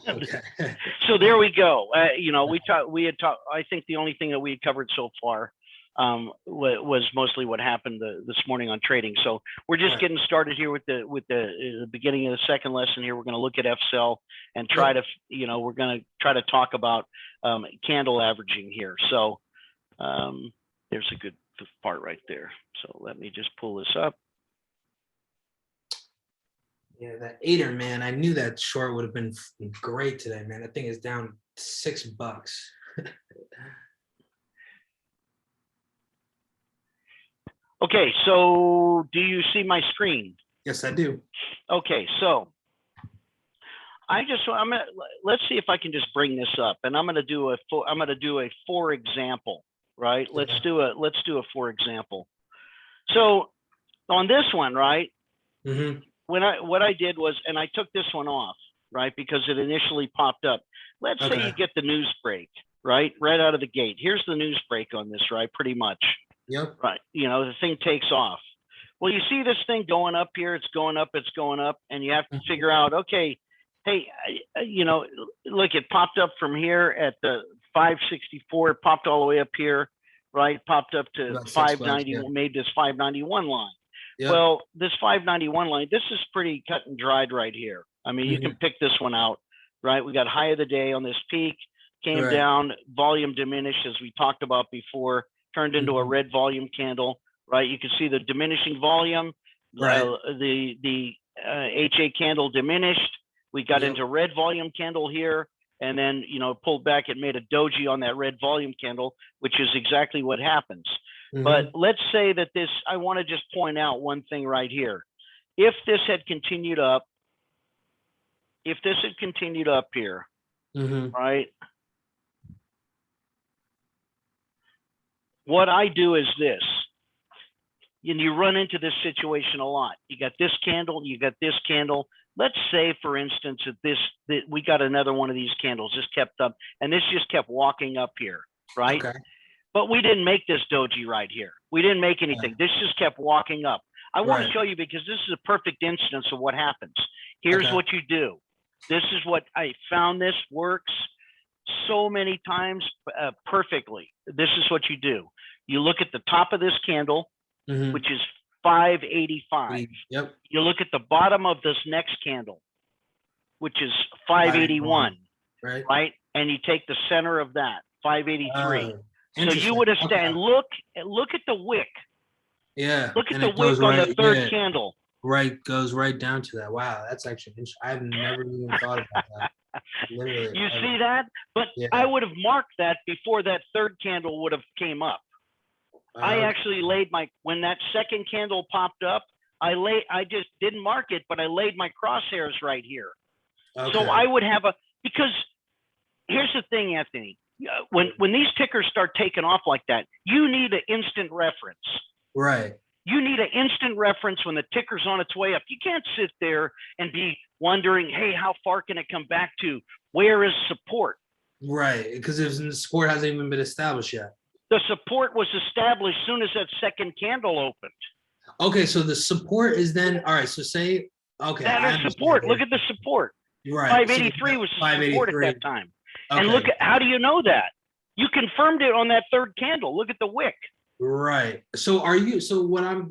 Okay. So there we go. We had talked. I think the only thing that we had covered so far was mostly what happened this morning on trading. So we're just Right. getting started here with the beginning of the second lesson here. We're going to look at FCell and try to, we're going to try to talk about candle averaging here. So there's a good part right there. So let me just pull this up. Yeah, that Ader, man, I knew that short would have been great today, man. That thing is down $6. Okay, so do you see my screen? Yes, I do. Okay, so let's see if I can just bring this up, and I'm gonna do a for example, right? Okay. Let's do a for example. So on this one, right? Mm-hmm. What I did was, and I took this one off, right, because it initially popped up. Let's say you get the news break, right out of the gate. Here's the news break on this, right? Pretty much. Yep. Right. The thing takes off. Well, you see this thing going up here. It's going up. It's going up, and you have to figure out, okay, hey, look, it popped up from here at the 564. It popped all the way up here, right? Popped up to 590. Made this 591 line. Yep. Well, this 591 line, this is pretty cut and dried right here. I mean, you can pick this one out, right? We got high of the day on this peak, came down, volume diminished as we talked about before, turned into a red volume candle, right? You can see the diminishing volume, the HA candle diminished. We got into red volume candle here, and then, pulled back. It made a doji on that red volume candle, which is exactly what happens. But let's say that I want to just point out one thing right here. If this had continued up, here, right? What I do is this, and you run into this situation a lot. You got this candle, you got this candle. Let's say, for instance, that we got another one of these candles, just kept up, and this just kept walking up here, right? Okay. But we didn't make this doji right here. We didn't make anything. This just kept walking up. I want to show you because this is a perfect instance of what happens. Here's what you do. This is what I found. This works so many times perfectly. This is what you do. You look at the top of this candle, which is 585. Yep. You look at the bottom of this next candle, which is 581. Right? And you take the center of that, 583. So you would have and look at the wick. Yeah. Look at the wick on the third candle. Right, goes right down to that. Wow, that's actually interesting. I've never even thought about that. Literally. You see that? But I would have marked that before that third candle would have came up. I actually laid when that second candle popped up, I just didn't mark it, but I laid my crosshairs right here. Okay. So I would have because here's the thing, Anthony. When these tickers start taking off like that, you need an instant reference. Right. You need an instant reference when the ticker's on its way up. You can't sit there and be wondering, hey, how far can it come back to? Where is support? Right, because the support hasn't even been established yet. The support was established as soon as that second candle opened. Okay, so the support is then, all right, so say, okay. That is support. Look at the support. Right. 583 was the support at that time. Okay. And look at, how do you know that? You confirmed it on that third candle. Look at the wick. Right. So what I'm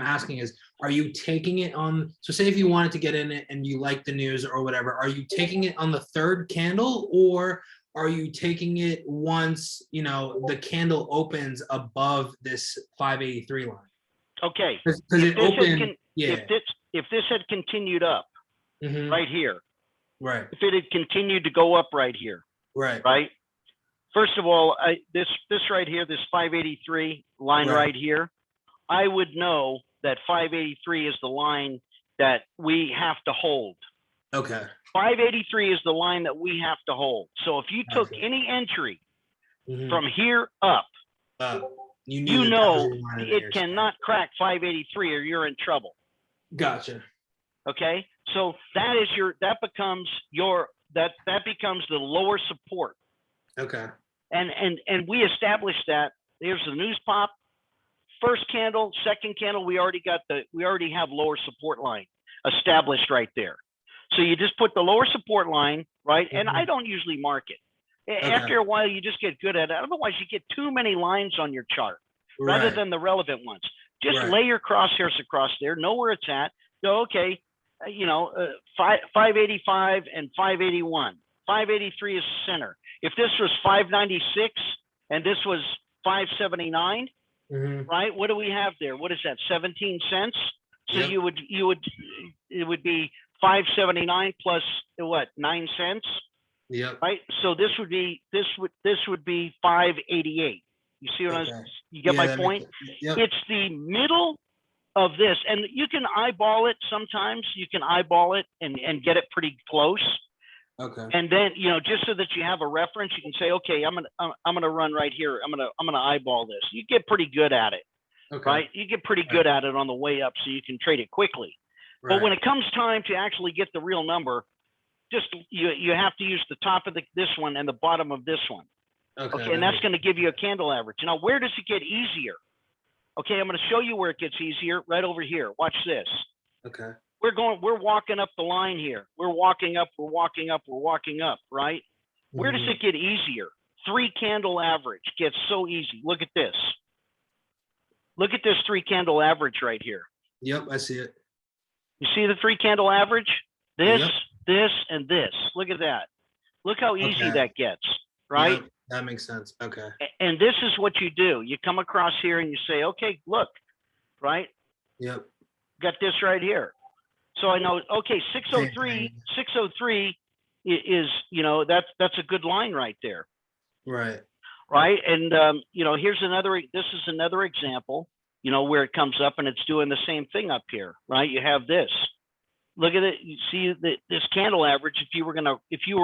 asking is, are you taking it on, so say if you wanted to get in it and you like the news or whatever, are you taking it on the third candle, or are you taking it once, the candle opens above this 583 line? Okay. Because it opened, if this had continued up right here, right. If it had continued to go up right here, right. First of all, this right here, this 583 line right here, I would know that 583 is the line that we have to hold. Okay. 583 is the line that we have to hold. So if you took any entry from here up, you know it cannot crack 583 or you're in trouble. Gotcha. Okay. So that becomes the lower support. Okay. And we established that. Here's the news pop. First candle, second candle, we already have lower support line established right there. So you just put the lower support line, right? And I don't usually mark it. After a while, you just get good at it. Otherwise, you get too many lines on your chart rather Right. than the relevant ones. Just Right. lay your crosshairs across there, know where it's at. Go, okay, 585 and 581. 583 is center. If this was 596 and this was 579, Mhm. right? What do we have there? What is that? 17 cents. So Yep. it would be 579 plus what? 9 cents, Yep. right? So this would be 588. You see what Okay. you get Yeah, my that point? makes, yep. It's the middle of this, and you can eyeball it sometimes. You can eyeball it and get it pretty close. Okay. And then, just so that you have a reference, you can say, okay, I'm gonna run right here. I'm gonna eyeball this. You get pretty good at it, Okay. right? You get pretty good at it on the way up, so you can trade it quickly. But when Right. it comes time to actually get the real number, just you have to use the top of this one and the bottom of this one. Okay, and that's going to give you a candle average. Now, where does it get easier? Okay, I'm going to show you where it gets easier right over here. Watch this. Okay. We're walking up the line here. We're walking up, right? Where does it get easier? 3 candle average gets so easy. Look at this. Look at this 3 candle average right here. Yep, I see it. You see the 3 candle average? This, Yep. this, and this. Look at that. Look how easy Okay. that gets, right? Yep, that makes sense. Okay. And this is what you do. You come across here and you say, okay, look, right? Yep. Got this right here. So I know, okay, Same 603 thing. is, that's a good line right there, Right. right? And, here's this is another example, where it comes up and it's doing the same thing up here, right? You have this. Look at it. You see this candle average. If you were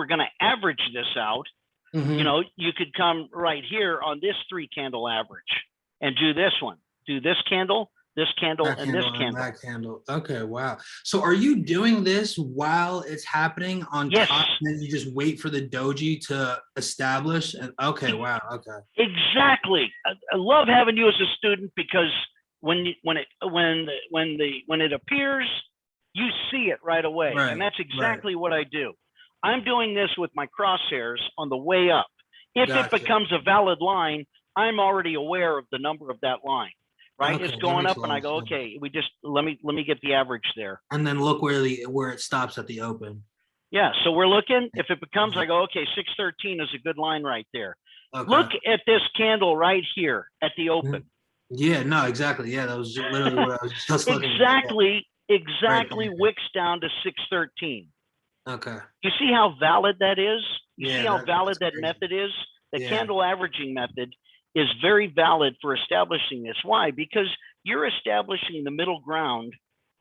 gonna average this out, Mhm. you could come right here on this 3 candle average and do this one. Do this candle, That and this candle and candle. that candle. Okay, wow. So are you doing this while it's happening on Yes. top, and then you just wait for the doji to establish? And okay, wow. Okay. Exactly. I love having you as a student because when it appears, you see it right away, Right. and that's Right. exactly what I do. I'm doing this with my crosshairs on the way up. If Gotcha. it becomes a valid line, I'm already aware of the number of that line, right? Okay, It's that going makes up, a and lot I of go, sense. okay, let me get the average there. And then look where it stops at the open. Yeah, so we're looking. If it becomes, I go, okay, 613 is a good line right there. Okay. Look at this candle right here at the open. Yeah, no, exactly. Yeah, that was literally what I was just looking at. Exactly there. wicks down to 613. Okay. You see how valid that is? You Yeah, see how that's valid that crazy. method is? The Yeah. candle averaging method is very valid for establishing this. Why? Because you're establishing the middle ground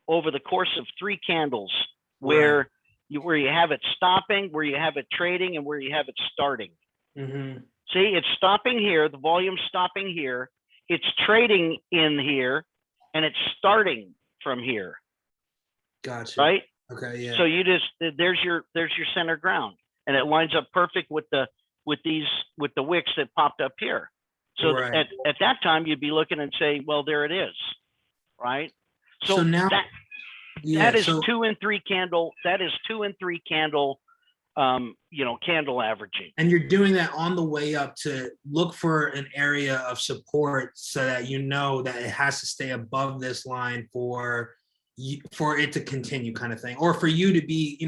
over the course of 3 candles where you have it stopping, where you have it trading, and where you have it starting. Mhm. See, it's stopping here, the volume's stopping here, it's trading in here, and it's starting from here, Gotcha. right? Okay, yeah. So there's your center ground, and it lines up perfect with the wicks that popped up here. So Right. at that time, you'd be looking and say, well, there it is, right? So now, that is 2 and 3 candle. That is 2 and 3 candle, candle averaging. And you're doing that on the way up to look for an area of support so that you know that it has to stay above this line for it to continue, kind of thing, or for you to be,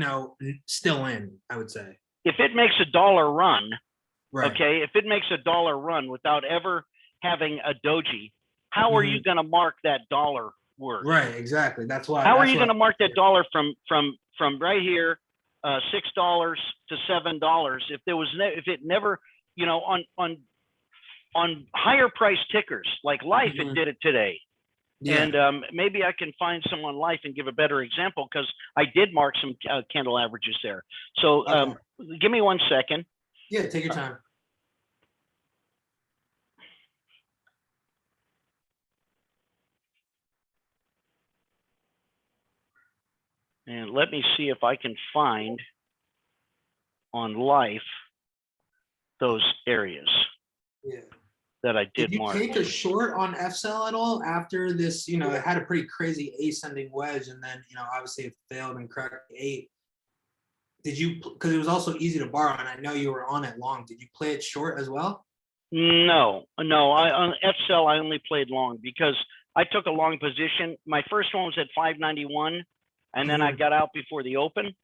still in, I would say. If it makes a dollar run, Right. okay, if it makes a dollar run without ever having a doji, how are you going to mark that dollar worth? Right, exactly. That's why. How are you going to mark that dollar from right here, $6 to $7? If it never, on higher price tickers like Life, it did it today. Yeah. And maybe I can find some on Life and give a better example because I did mark some candle averages there. So give me 1 second. Yeah, take your time. And let me see if I can find on Life those areas that I did mark. Did you take a short on FCell at all after this? It had a pretty crazy ascending wedge, and then obviously it failed and cracked 8. did you, because it was also easy to borrow, and I know you were on it long. Did you play it short as well? No, no. On FCell, I only played long because I took a long position. My first one was at 591, and then I Mhm. got out before the open.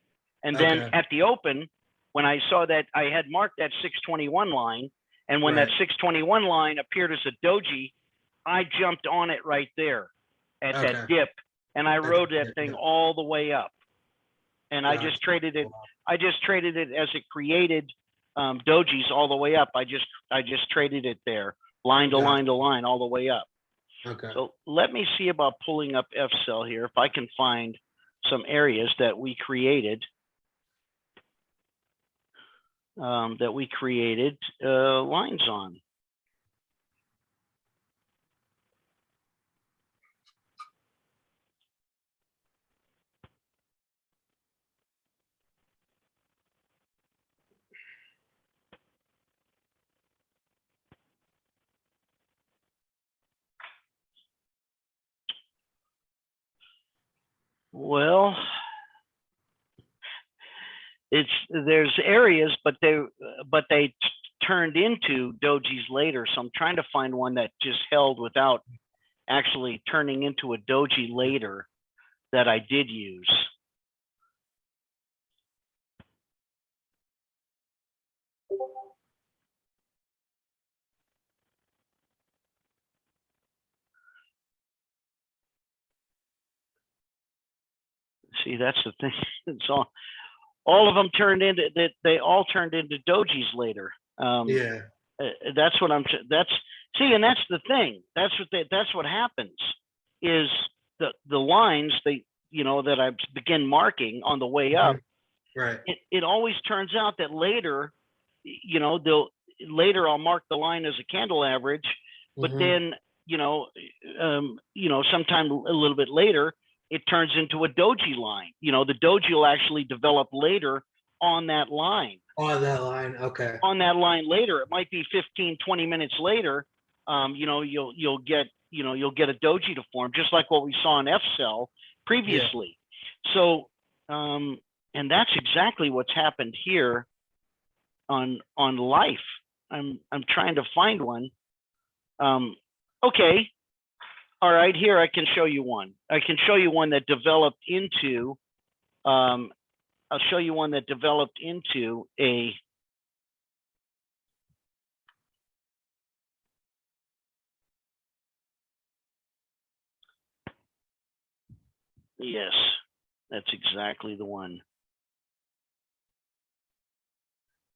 And then Okay. at the open, when I saw that I had marked that 621 line, and when that Right. 621 line appeared as a doji, I jumped on it right there at that Okay. dip, and I Okay. rode that Yeah, thing yeah. all the way up. And I just Gotcha. traded it. I just traded it as it created dojis all the way up. I just traded it there, line to Gotcha. line to line, all the way up. Okay. So let me see about pulling up FCell here if I can find some areas that we created lines on. Well, there's areas, but they turned into dojis later. So I'm trying to find one that just held without actually turning into a doji later that I did use. See, that's the thing. It's all of them turned into that. They all turned into dojis later. Yeah. That's what I'm. That's see, and that's the thing. That's what happens. Is the lines that I begin marking on the way up. Right. It always turns out that later, later I'll mark the line as a candle average, but then sometime a little bit later it turns into a doji line. The doji will actually develop later on that line. On that line. Okay. On that line later, it might be 15, 20 minutes later. You'll get a doji to form, just like what we saw in FCell previously. Yeah. So, and that's exactly what's happened here on Life. I'm trying to find one. Okay. All right, here I can show you one. I can show you one that developed into I'll show you one that developed into a yes, that's exactly the one.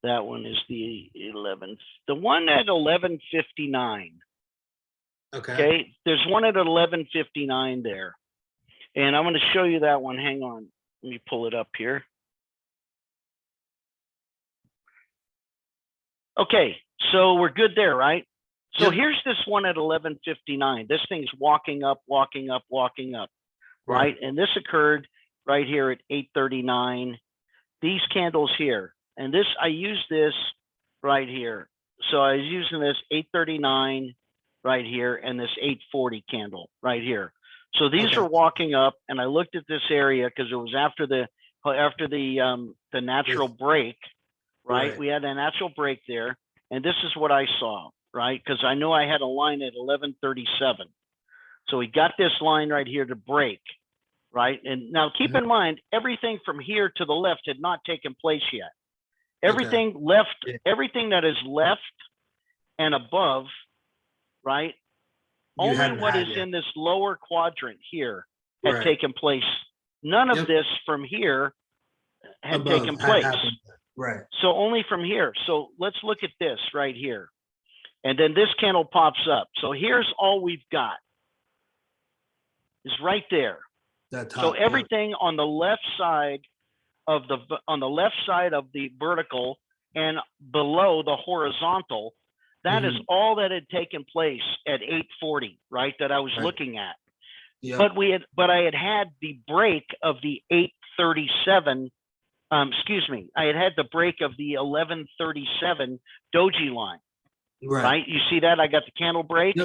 That one is the 11th. The one at 11:59. Okay. There's one at 11:59 there. And I'm going to show you that one. Hang on. Let me pull it up here. Okay. So we're good there, right? So here's this one at 11:59. This thing's walking up, walking up, walking up, right? And this occurred right here at 8:39. These candles here. And this, I use this right here. So I was using this 8:39 right here and this 8:40 candle right here. So these are walking up, and I looked at this area because it was after the natural break, right? We had a natural break there, and this is what I saw, right? Because I knew I had a line at 11:37. So we got this line right here to break, right? And now keep in mind, everything from here to the left had not taken place yet. Everything left, everything that is left and above, right? Only what is in this lower quadrant here had taken place. None of this from here had taken place. Right. So only from here. So let's look at this right here. And then this candle pops up. So here's all we've got. Is right there. So everything on the left side of the vertical and below the horizontal, that is all that had taken place at 8:40, right? That I was looking at. But I had the break of the 8:37. Excuse me. I had the break of the 11:37 doji line. Right. You see that? I got the candle break.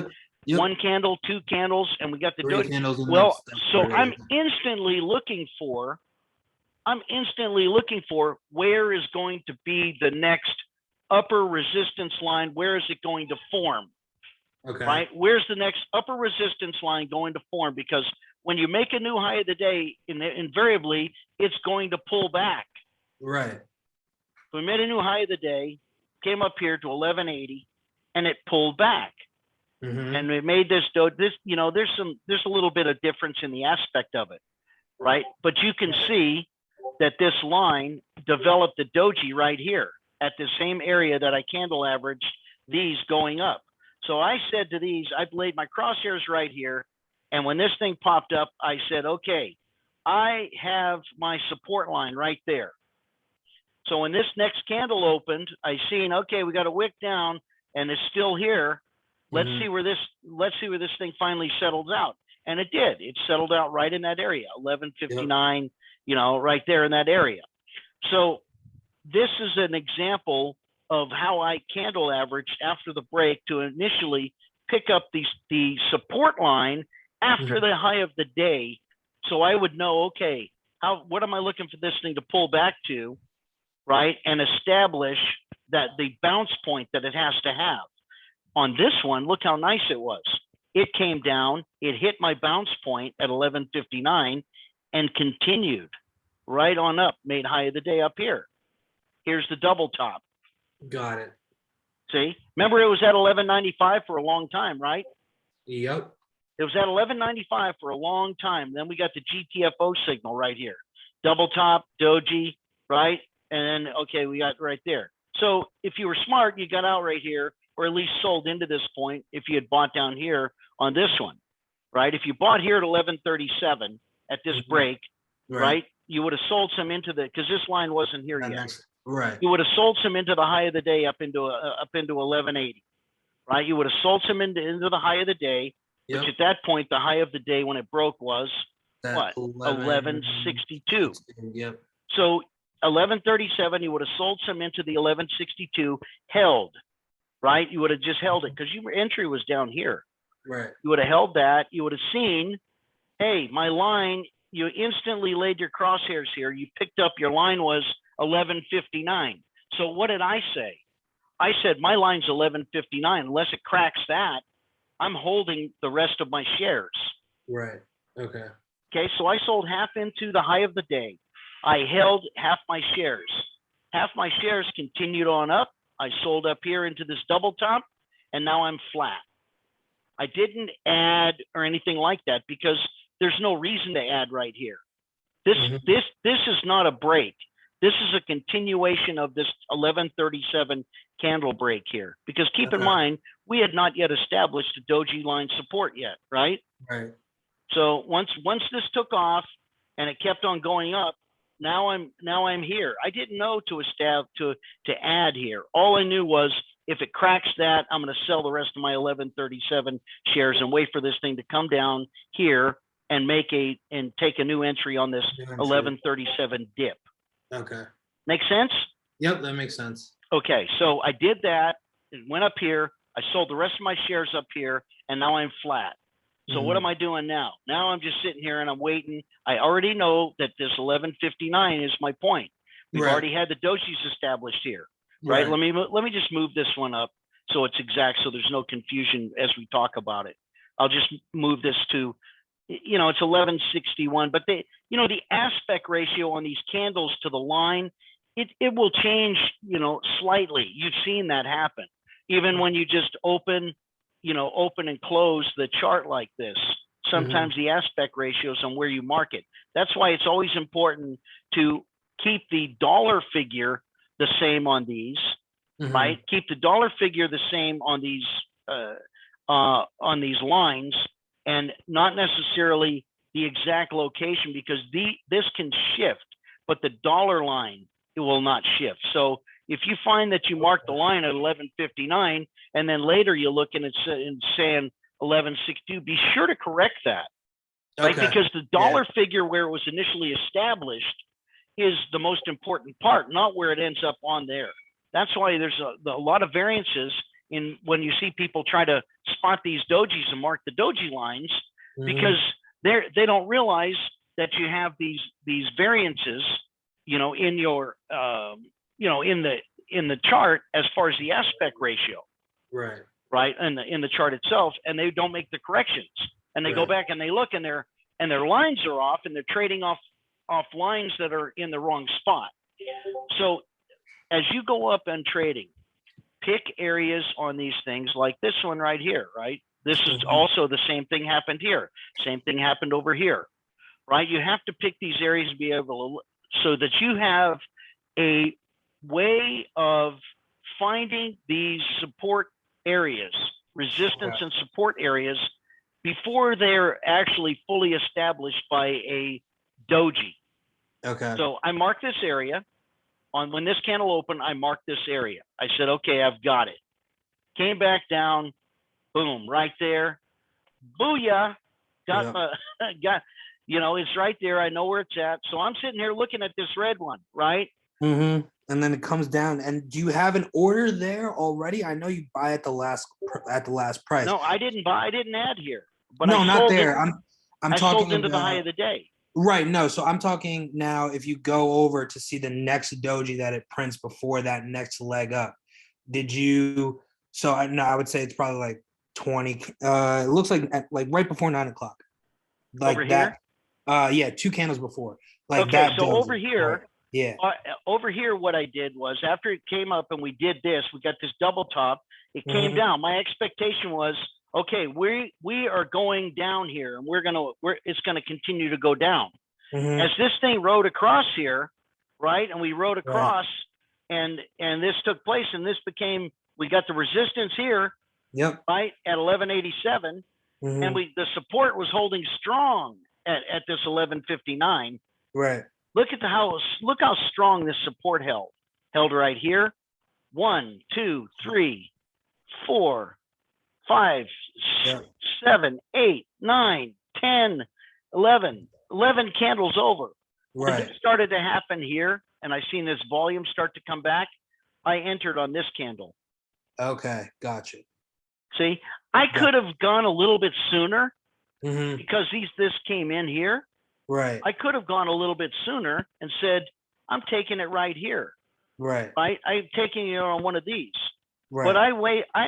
One candle, two candles, and we got the doji. Well, so I'm instantly looking for I'm instantly looking for where is going to be the next upper resistance line. Where is it going to form? Okay. Right? Where's the next upper resistance line going to form? Because when you make a new high of the day, invariably, it's going to pull back. Right. So we made a new high of the day, came up here to 1180, and it pulled back. Mm-hmm. And we made this, you know, there's a little bit of difference in the aspect of it, right? But you can see that this line developed a doji right here at the same area that I candle averaged these going up. So I said to these, I laid my crosshairs right here. And when this thing popped up, I said, okay, I have my support line right there. So when this next candle opened, I seen, okay, we got a wick down and it's still here. Let's see where this thing finally settles out. And it did. It settled out right in that area, 1159, you know, right there in that area. So this is an example of how I candle averaged after the break to initially pick up the support line after the high of the day. So I would know, okay, what am I looking for this thing to pull back to, right? And establish that the bounce point that it has to have. On this one, look how nice it was. It came down, it hit my bounce point at 1159 and continued right on up, made high of the day up here. Here's the double top. Got it. See, remember it was at 1195 for a long time, right? Yep. It was at 1195 for a long time. Then we got the GTFO signal right here. Double top, doji, right? And then, okay, we got right there. So if you were smart, you got out right here, or at least sold into this point if you had bought down here on this one, right? If you bought here at 1137 at this break, right? You would have sold some into the, because this line wasn't here yet. Right. You would have sold some into the high of the day up into 1180, right? You would have sold some into the high of the day, which at that point, the high of the day when it broke was what? 1162. Yep. So 1137, you would have sold some into the 1162, held, right? You would have just held it because your entry was down here. Right. You would have held that. You would have seen, hey, my line, you instantly laid your crosshairs here. You picked up your line was 1159. So what did I say? I said, my line's 1159. Unless it cracks that, I'm holding the rest of my shares. Right. Okay. Okay. So I sold half into the high of the day. I held half my shares. Half my shares continued on up. I sold up here into this double top, and now I'm flat. I didn't add or anything like that because there's no reason to add right here. This is not a break. This is a continuation of this 1137 candle break here. Because keep in mind, we had not yet established a doji line support yet, right? Right. So once this took off and it kept on going up, now I'm here. I didn't know to add here. All I knew was if it cracks that, I'm going to sell the rest of my 1137 shares and wait for this thing to come down here and take a new entry on this 1137 dip. Okay. Make sense? Yep, that makes sense. Okay, so I did that. It went up here. I sold the rest of my shares up here, and now I'm flat. So what am I doing now? Now I'm just sitting here and I'm waiting. I already know that this 1159 is my point. We've already had the dojis established here, right? Let me just move this one up so it's exact, so there's no confusion as we talk about it. I'll just move this to, you know, it's 1161, but the aspect ratio on these candles to the line, it will change, you know, slightly. You've seen that happen. Even when you just open and close the chart like this, sometimes the aspect ratios on where you mark it. That's why it's always important to keep the dollar figure the same on these, right? Keep the dollar figure the same on these lines, and not necessarily the exact location, because this can shift, but the dollar line, it will not shift. So if you find that you mark the line at 1159 and then later you look and it's saying 1162, be sure to correct that, right? Because the dollar figure where it was initially established is the most important part, not where it ends up on there. That's why there's a lot of variances in when you see people try to spot these dojis and mark the doji lines, because they don't realize that you have these variances in your, in the chart as far as the aspect ratio, Right. right? In the chart itself, and they don't make the corrections, and they go Right. back and they look, and their lines are off, and they're trading off lines that are in the wrong spot. So as you go up on trading, pick areas on these things like this one right here, right? This is also the same thing happened here. Same thing happened over here, right? You have to pick these areas to be able to, so that you have a way of finding these support areas, resistance and support areas, before they're actually fully established by a doji. Okay. So I marked this area. When this candle opened, I marked this area. I said, okay, I've got it. Came back down, boom, right there. Booyah. Got it's right there. I know where it's at. So I'm sitting here looking at this red one, right? Mm-hmm. And then it comes down. And do you have an order there already? I know you buy at the last price. No, I didn't buy. I didn't add here. But no, I not sold there. It, I'm I talking sold into about, the high of the day. Right. No. So I'm talking now. If you go over to see the next doji that it prints before that next leg up, did you? So I would say it's probably like 20. It looks like right before 9 o'clock. Like Over that. Here? Yeah, 2 candles before. Like okay, that. so doji. over here, right. Yeah. Over here, what I did was after it came up and we did this, we got this double top. It came down. My expectation was, okay, we are going down here, and it's gonna continue to go down. As this thing rode across here, right, and we rode across, and this took place, and this became, we got the resistance here, right, at 1187, and the support was holding strong at this 1159. Right. Look how strong this support held right here. 1, 2, 3, 4, 5, 7, 8, 9, 10, 11 candles over. Right. As it started to happen here, and I seen this volume start to come back, I entered on this candle. Okay, gotcha. See, I could have gone a little bit sooner because this came in here. Right. I could have gone a little bit sooner and said, I'm taking it right here. Right. Right. I'm taking it on one of these. Right. But I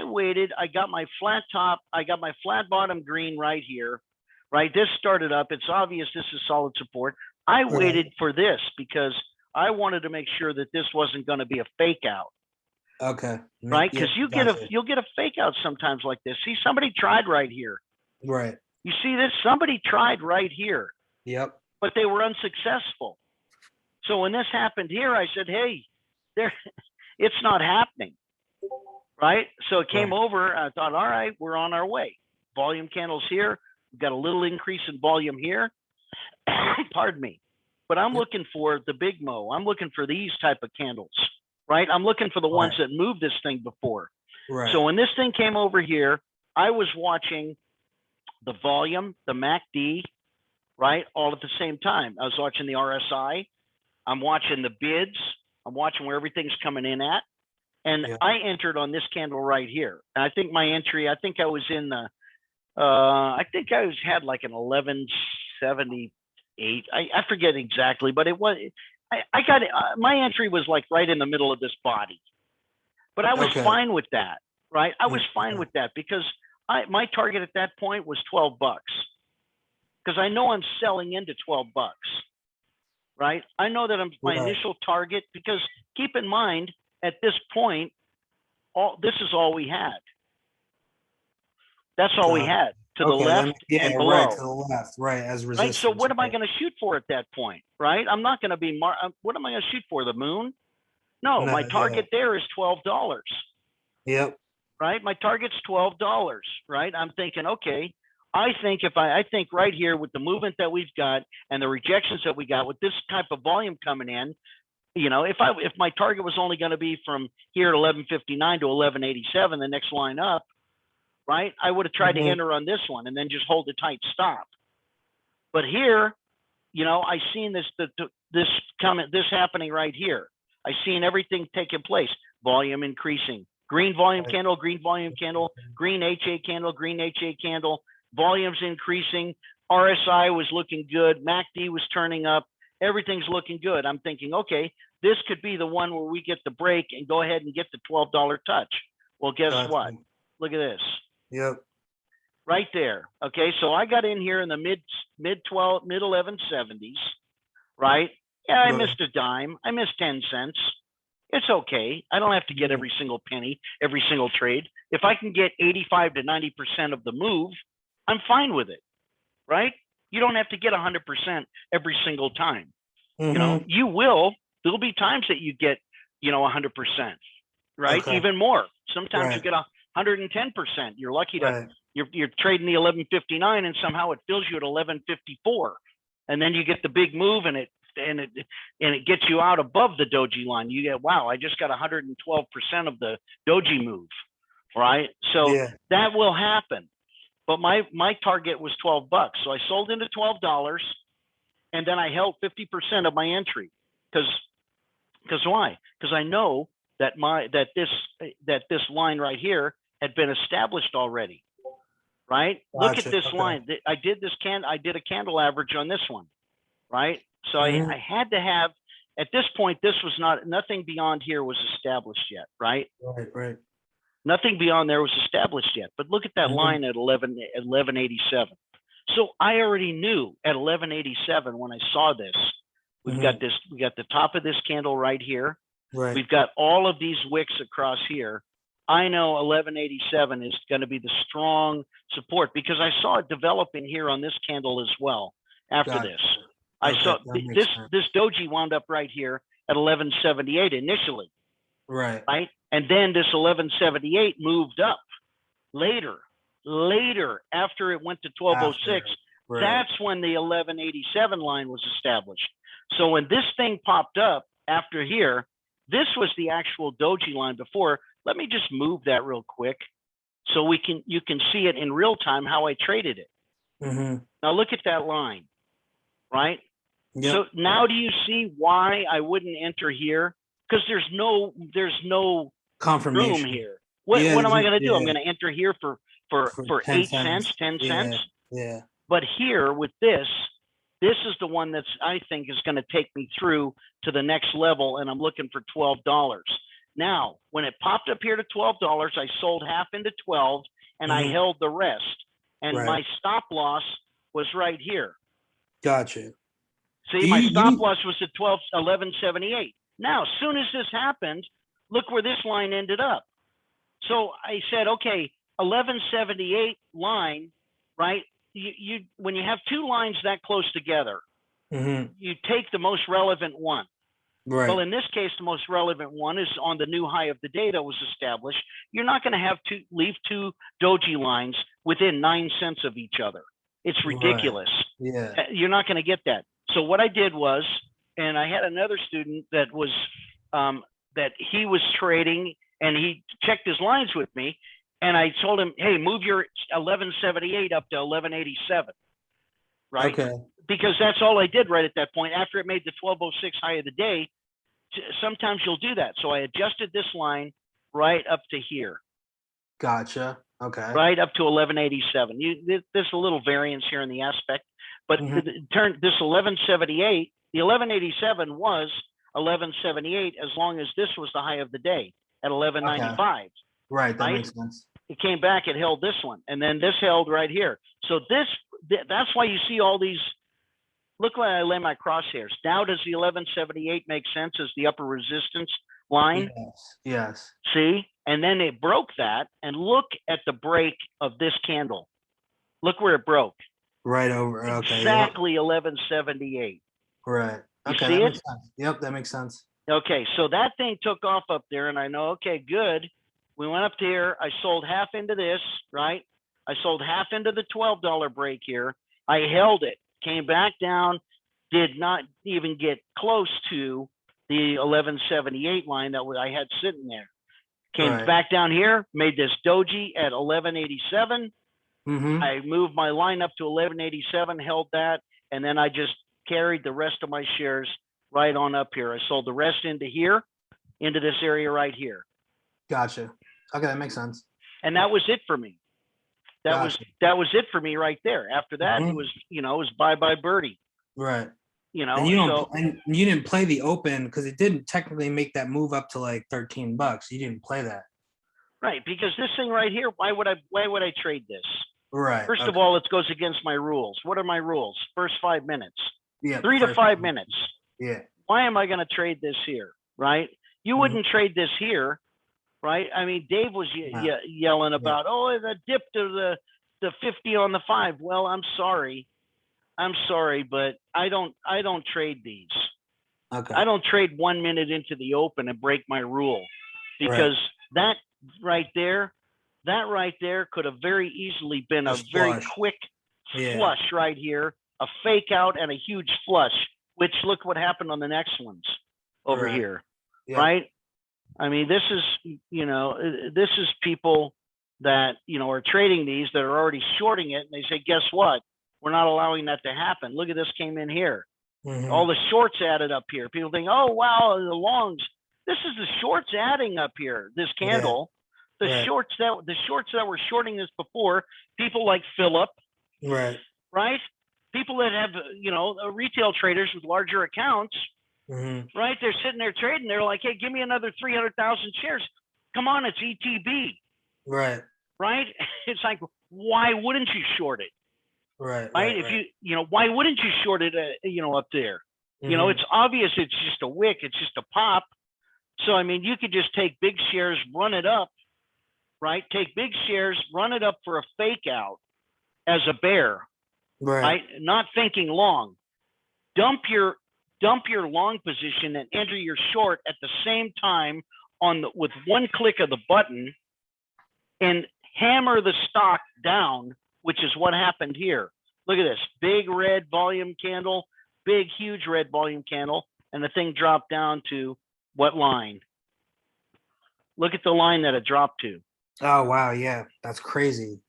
waited. I got my flat top. I got my flat bottom green right here. Right. This started up. It's obvious this is solid support. I waited for this because I wanted to make sure that this wasn't going to be a fake out. Okay. Right. Because you'll get a fake out sometimes like this. See, somebody tried right here. Right. You see this? Somebody tried right here. Yep. But they were unsuccessful. So when this happened here, I said, hey, it's not happening. Right. So it came over. I thought, all right, we're on our way. Volume candles here. We've got a little increase in volume here. Pardon me. But I'm looking for the big Mo. I'm looking for these type of candles. Right. I'm looking for the ones that moved this thing before. Right. So when this thing came over here, I was watching the volume, the MACD, right, all at the same time. I was watching the RSI. I'm watching the bids. I'm watching where everything's coming in at. And I entered on this candle right here. And I think my entry, I think I was in the, had like an 1178. I forget exactly, but it was, I got it. My entry was like right in the middle of this body. But I was fine with that, right? I was fine with that because my target at that point was $12. Because I know I'm selling into $12, right? I know that my initial target, because keep in mind, at this point, this is all we had. That's all we had to the left and below. Right, to the left, right, as resistance. Right, so what am I going to shoot for at that point, right? I'm not going to be, what am I going to shoot for, the moon? No, my target there is $12. Yep. Right, my target's $12, right? I'm thinking, okay, I think right here with the movement that we've got and the rejections that we got with this type of volume coming in, if my target was only going to be from here at 1159 to 1187, the next line up, right? I would have tried to enter on this one and then just hold a tight stop. But here, I seen this happening right here. I seen everything taking place, volume increasing, green volume candle, green HA candle, green HA candle. Volumes increasing, RSI was looking good, MACD was turning up, everything's looking good. I'm thinking, okay, this could be the one where we get the break and go ahead and get the $12 touch. Well, guess Gotcha. what? Look at this Yep. right there. Okay, so I got in here in the mid 1170s, right? Yeah, I Right. missed a dime. I missed 10 cents. It's okay. I don't have to get every single penny, every single trade. If I can get 85 to 90% of the move, I'm fine with it, right? You don't have to get 100% every single time. You know, Mhm. you will. There'll be times that you get, 100%, right? Okay. Even more. Sometimes you Right. get 110%. You're lucky to Right. you're trading the 1159 and somehow it fills you at 1154, and then you get the big move and it gets you out above the doji line. You get, wow, I just got 112% of the doji move, right? So Yeah. that will happen. But my target was $12, so I sold into $12, and then I held 50% of my entry because why? Because I know that this line right here had been established already, right? Look at Gotcha. this Okay. line. I did a candle average on this one, right? So Mhm. I had to have, at this point, this was nothing beyond here was established yet, right? Right. Right. Nothing beyond there was established yet. But look at that Mhm. line at 1187. So I already knew at 1187 when I saw this, we got the top of this candle right here. Right. We've got all of these wicks across here. I know 1187 is going to be the strong support because I saw it developing here on this candle as well after Gotcha. this. I Okay, saw that makes sense. this doji wound up right here at 1178 initially, Right. right? And then this 1178 moved up later after it went to 1206. After. Right. That's when the 1187 line was established. So when this thing popped up after here, this was the actual doji line before. Let me just move that real quick so you can see it in real time how I traded it. Mhm. Now look at that line, right? Yep. So now do you see why I wouldn't enter here? Because there's no Confirmation. room here. What Yeah, am I you- going to do? I'm yeah. going to enter here for 10 8 cents, 10 Yeah. cents. Yeah. But here with this is the one that's I think is going to take me through to the next level, and I'm looking for $12. Now, when it popped up here to $12, I sold half into 12, and I Mhm. held the rest. And Right. my stop loss was right here. Gotcha. See, Do my you- stop you- loss was at 1178. Now, as soon as this happened, look where this line ended up. So I said, okay, 1178 line, right? You when you have two lines that close together, Mhm. you take the most relevant one. Right. Well, in this case, the most relevant one is on the new high of the day that was established. You're not going to leave two doji lines within 9 cents of each other. It's Right. ridiculous. Yeah. You're not going to get that. So what I did was, and I had another student that was that he was trading and he checked his lines with me, and I told him, hey, move your 1178 up to 1187, right? Okay. Because that's all I did right at that point. After it made the 1206 high of the day, sometimes you'll do that. So I adjusted this line right up to here, Gotcha. Okay. right up to 1187. There's a little variance here in the aspect, but Mhm. this 1178, the 1187 was 1178 as long as this was the high of the day at 1195. Right. That Right? makes sense. It came back, it held this one, and then this held right here. So that's why you see all these. Look where I lay my crosshairs. Now does the 1178 make sense as the upper resistance line? Yes. Yes. See? And then it broke that, and look at the break of this candle. Look where it broke. Right over. Okay. Yep. Exactly 1178. Right. You Okay. see That it? makes sense. Yep. That makes sense. Okay, so that thing took off up there, and I know, okay, good. We went up there. I sold half into this, right? I sold half into the $12 break here. I held it, came back down, did not even get close to the 1178 line that I had sitting there. Came Right. back down here, made this doji at 1187. Mhm. I moved my line up to 1187, held that, and then I just carried the rest of my shares right on up here. I sold the rest into here, into this area right here. Gotcha. Okay. That makes sense. And that was it for me. Gotcha. That was it for me right there. After that, it Mhm. was, it was bye-bye birdie. Right. you know, And you don't, so and you didn't play the open because it didn't technically make that move up to like $13. You didn't play that. right, because this thing right here, why would I trade this? Right. First of Okay. all, it goes against my rules. What are my rules? First 5 minutes, Yeah. 3 to first- 5 minutes. Yeah. Why am I going to trade this here? Right? You Mhm. wouldn't trade this here, right? I mean, Dave was yelling about, oh, the dip to the 50 on the 5. Well, I'm sorry, but I don't trade these. Okay. I don't trade 1 minute into the open and break my rule, because that right there could have very easily been a Just very flush. quick Yeah. flush right here, a fake out and a huge flush, which look what happened on the next ones over Right. here, Yep. right? I mean, this is, this is people that, are trading these that are already shorting it. And they say, guess what? We're not allowing that to happen. Look at this came in here. Mhm. All the shorts added up here. People think, oh, wow, the longs. This is the shorts adding up here, this candle. The Right. shorts that were shorting this before, people like Philip, Right. right? People that have, retail traders with larger accounts, Mhm. right? They're sitting there trading. They're like, hey, give me another 300,000 shares. Come on, it's ETB, Right. right? It's like, why wouldn't you short it, Right. right? If why wouldn't you short it, up there? Mhm. It's obvious it's just a wick. It's just a pop. So, I mean, you could just take big shares, run it up, right? Take big shares, run it up for a fake out as a bear, right? Not thinking long. Dump your long position and enter your short at the same time with one click of the button, and hammer the stock down, which is what happened here. Look at this big red volume candle, big huge red volume candle, and the thing dropped down to what line? Look at the line that it dropped to. Oh wow, yeah, that's crazy.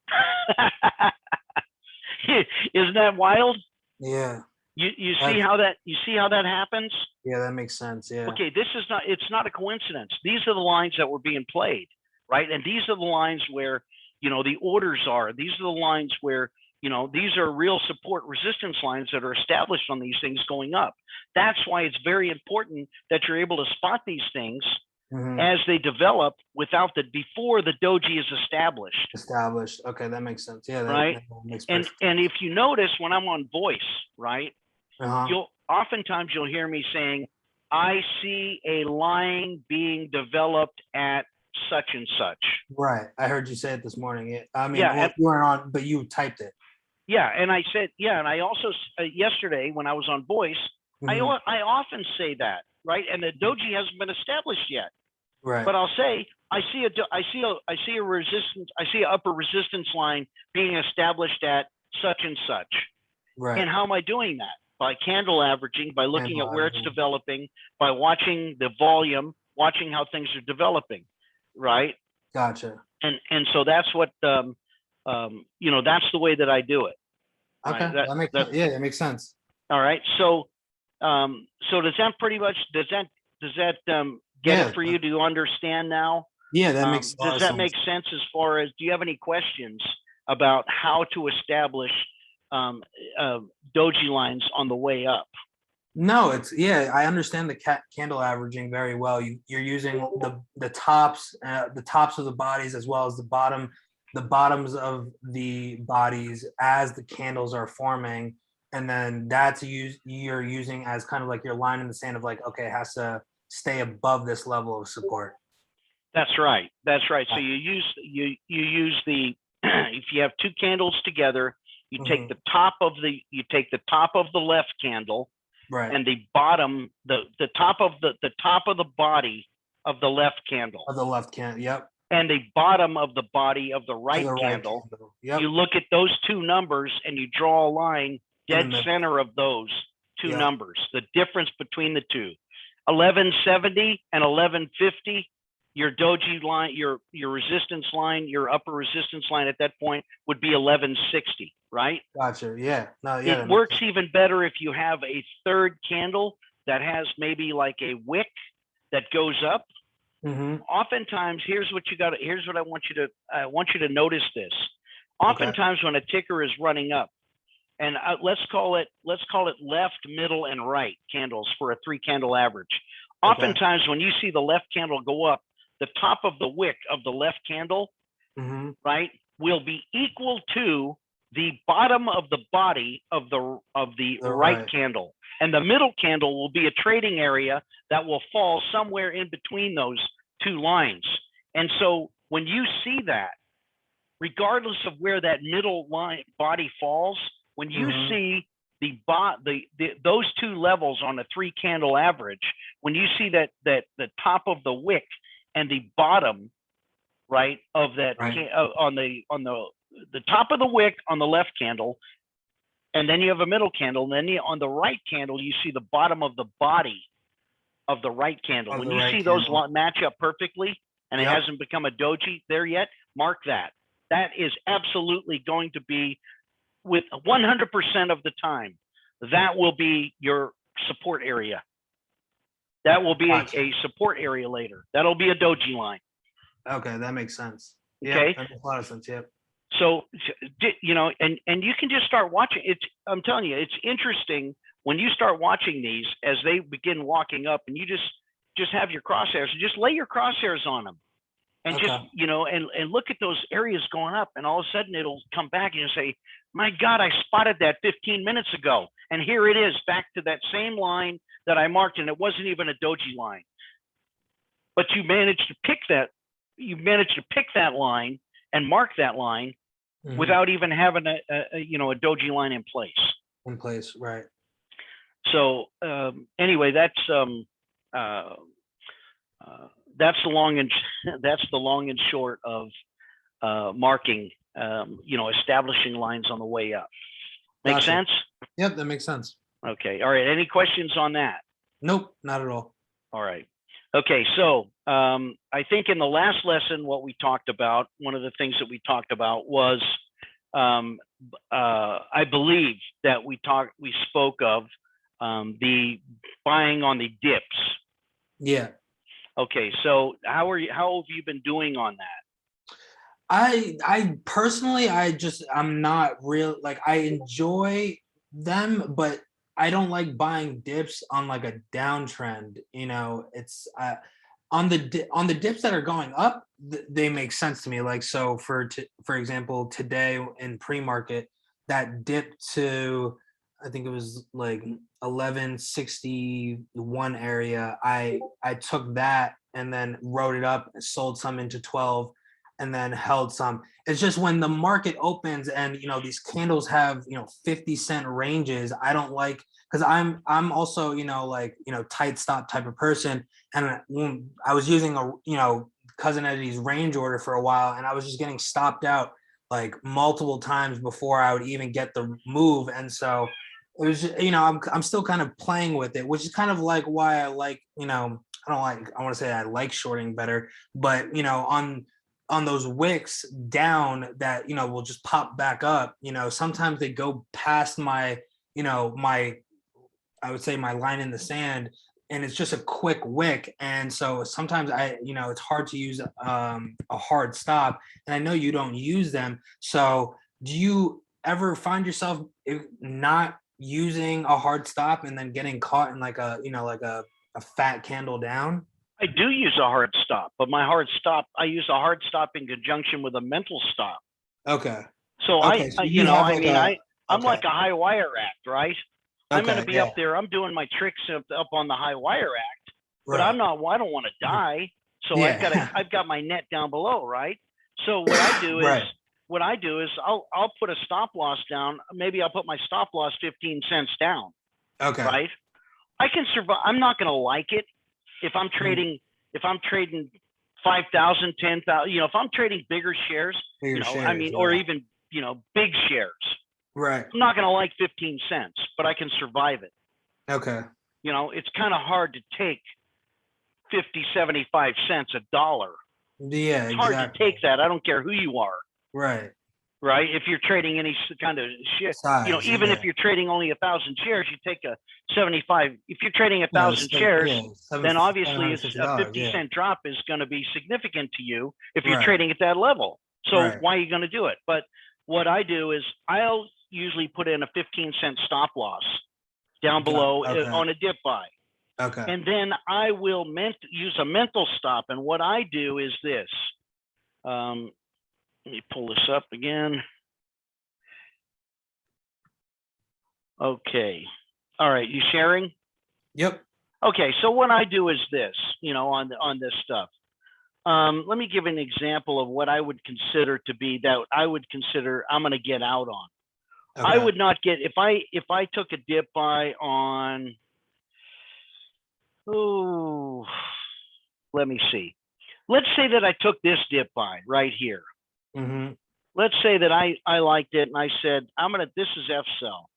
Isn't that wild? Yeah. You see how that happens? Yeah, that makes sense. Yeah. Okay, it's not a coincidence. These are the lines that were being played, right? And these are the lines where, the orders are. These are the lines where, these are real support resistance lines that are established on these things going up. That's why it's very important that you're able to spot these things as they develop before the doji is established. Okay, that makes sense. Yeah. Right. That makes And if you notice when I'm on voice, right, Uh-huh. oftentimes you'll hear me saying, I see a line being developed at such and such. Right. I heard you say it this morning. Yeah. I mean, Yeah, you weren't on, but you typed it. Yeah, and I said, and I also yesterday when I was on voice, I often say that, right? And the doji hasn't been established yet. Right. But I'll say I see a resistance. I see an upper resistance line being established at such and such. Right. And how am I doing that? By candle averaging, by looking at where it's developing, by watching the volume, watching how things are developing, right? Gotcha. And so that's what that's the way that I do it. Okay. Right? That makes sense. Yeah, that makes sense. All right. So does that pretty much get it for you to understand now? Yeah, that makes does that make sense as far as, do you have any questions about how to establish doji lines on the way up? No, I understand the candle averaging very well. You're using the tops of the bodies as well as the bottoms of the bodies as the candles are forming, and then you're using as kind of like your line in the sand of like, okay, it has to stay above this level of support. That's right. So you use the if you have two candles together, you take the top of the left candle, right, and the bottom, the top of the body of the left candle. Of the left candle, yep. And the bottom of the body of the right candle. Yep. You look at those two numbers and you draw a line dead center of those two numbers, the difference between the two. 1170 and 1150, your doji line, your resistance line, your upper resistance line at that point would be 1160, right? Gotcha. Yeah. No, yeah. It works even better if you have a third candle that has maybe like a wick that goes up. Oftentimes, here's what I want you to notice this. Oftentimes when a ticker is running up, And let's call it left, middle, and right candles for a 3-candle average. Okay. Oftentimes, when you see the left candle go up, the top of the wick of the left candle, Mm-hmm. right, will be equal to the bottom of the body of the The right right. candle, and the middle candle will be a trading area that will fall somewhere in between those two lines. And so when you see that, regardless of where that middle line body falls, when you Mhm. see those two levels on a 3-candle average, when you see that the top of the wick and the bottom, right, of that Right. on the top of the wick on the left candle, and then you have a middle candle, and then on the right candle you see the bottom of the body of the right candle. Of When the you right see those candle. match up perfectly and it Yep. hasn't become a doji there yet, mark that. That is absolutely going to be, with 100% of the time, that will be your support area. That will be Gotcha. a support area later. That'll be a doji line. Okay, that makes sense. Yeah, Okay. that makes a lot of sense. Yep. So, you know, and you can just start watching. I'm telling you, it's interesting when you start watching these as they begin walking up, and you just have your crosshairs and just lay your crosshairs on them, and just, Okay. you know, and look at those areas going up, and all of a sudden it'll come back and you'll say, my God, I spotted that 15 minutes ago, and here it is back to that same line that I marked, and it wasn't even a doji line, but you managed to pick that. You managed to pick that line and mark that line Mhm. without even having a doji line in place. In place, right? So anyway, that's the long and that's the long and short of marking, establishing lines on the way up. Make Gotcha. sense? Yep, that makes sense. Okay. All right. Any questions on that? Nope, not at all. All right. Okay. So I think in the last lesson, what we talked about, one of the things that we talked about was, I believe that we spoke of the buying on the dips. Yeah. Okay. So how have you been doing on that? I personally, I'm not real, like, I enjoy them, but I don't like buying dips on like a downtrend. It's on on the dips that are going up, they make sense to me. Like, so for example, today in pre-market, that dip to, I think it was like 1161 area. I took that and then wrote it up, sold some into 12, and then held some. It's just when the market opens and these candles have 50-cent ranges, I don't like, because I'm also tight stop type of person. And when I was using Cousin Eddie's range order for a while, and I was just getting stopped out like multiple times before I would even get the move. And so it was I'm still kind of playing with it, which is kind of like why I like, I want to say I like shorting better, but on those wicks down that will just pop back up, sometimes they go past my my, I would say, my line in the sand, and it's just a quick wick. And so sometimes it's hard to use a hard stop, and I know you don't use them. So do you ever find yourself not using a hard stop and then getting caught in like a fat candle down? I do use a hard stop, but I use a hard stop in conjunction with a mental stop. Okay. So Okay, so you have like I'm okay. like a high wire act, right? I'm going to Okay, be up there. I'm doing my tricks up on the high wire act, but right. I don't want to die. So Yeah. I've got my net down below, right? So what I do is, Right. I'll put a stop loss down. Maybe I'll put my stop loss 15 cents down, Okay. right? I can survive. I'm not going to like it if I'm Mhm. trading. If I'm trading 5,000, 10,000, if I'm trading bigger shares, Bigger shares, or yeah. even big shares. Right. I'm not going to like 15 cents, but I can survive it. Okay. It's kind of hard to take 50, 75 cents, a dollar. Yeah, It's hard exactly. to take that. I don't care who you are, Right. right? If you're trading any kind of shit, Size, even yeah. if you're trading only 1,000 shares, you take a 75. If you're trading 1,000 shares, then obviously it's a $750, 50-cent drop is going to be significant to you if you're Right. trading at that level. So Right. why are you going to do it? But what I do is I'll usually put in a 15-cent stop loss down Got it. below Okay. on a dip buy. Okay. And then I will use a mental stop. And what I do is this. Let me pull this up again. Okay. All right. You sharing? Yep. Okay. So what I do is this, on this stuff. Let me give an example of what I would consider to be that I would consider I'm going to get out on. Okay. I would not get, if I took a dip buy on, let me see. Let's say that I took this dip buy right here. Mm-hmm. Let's say that I liked it and I said, this is F sell,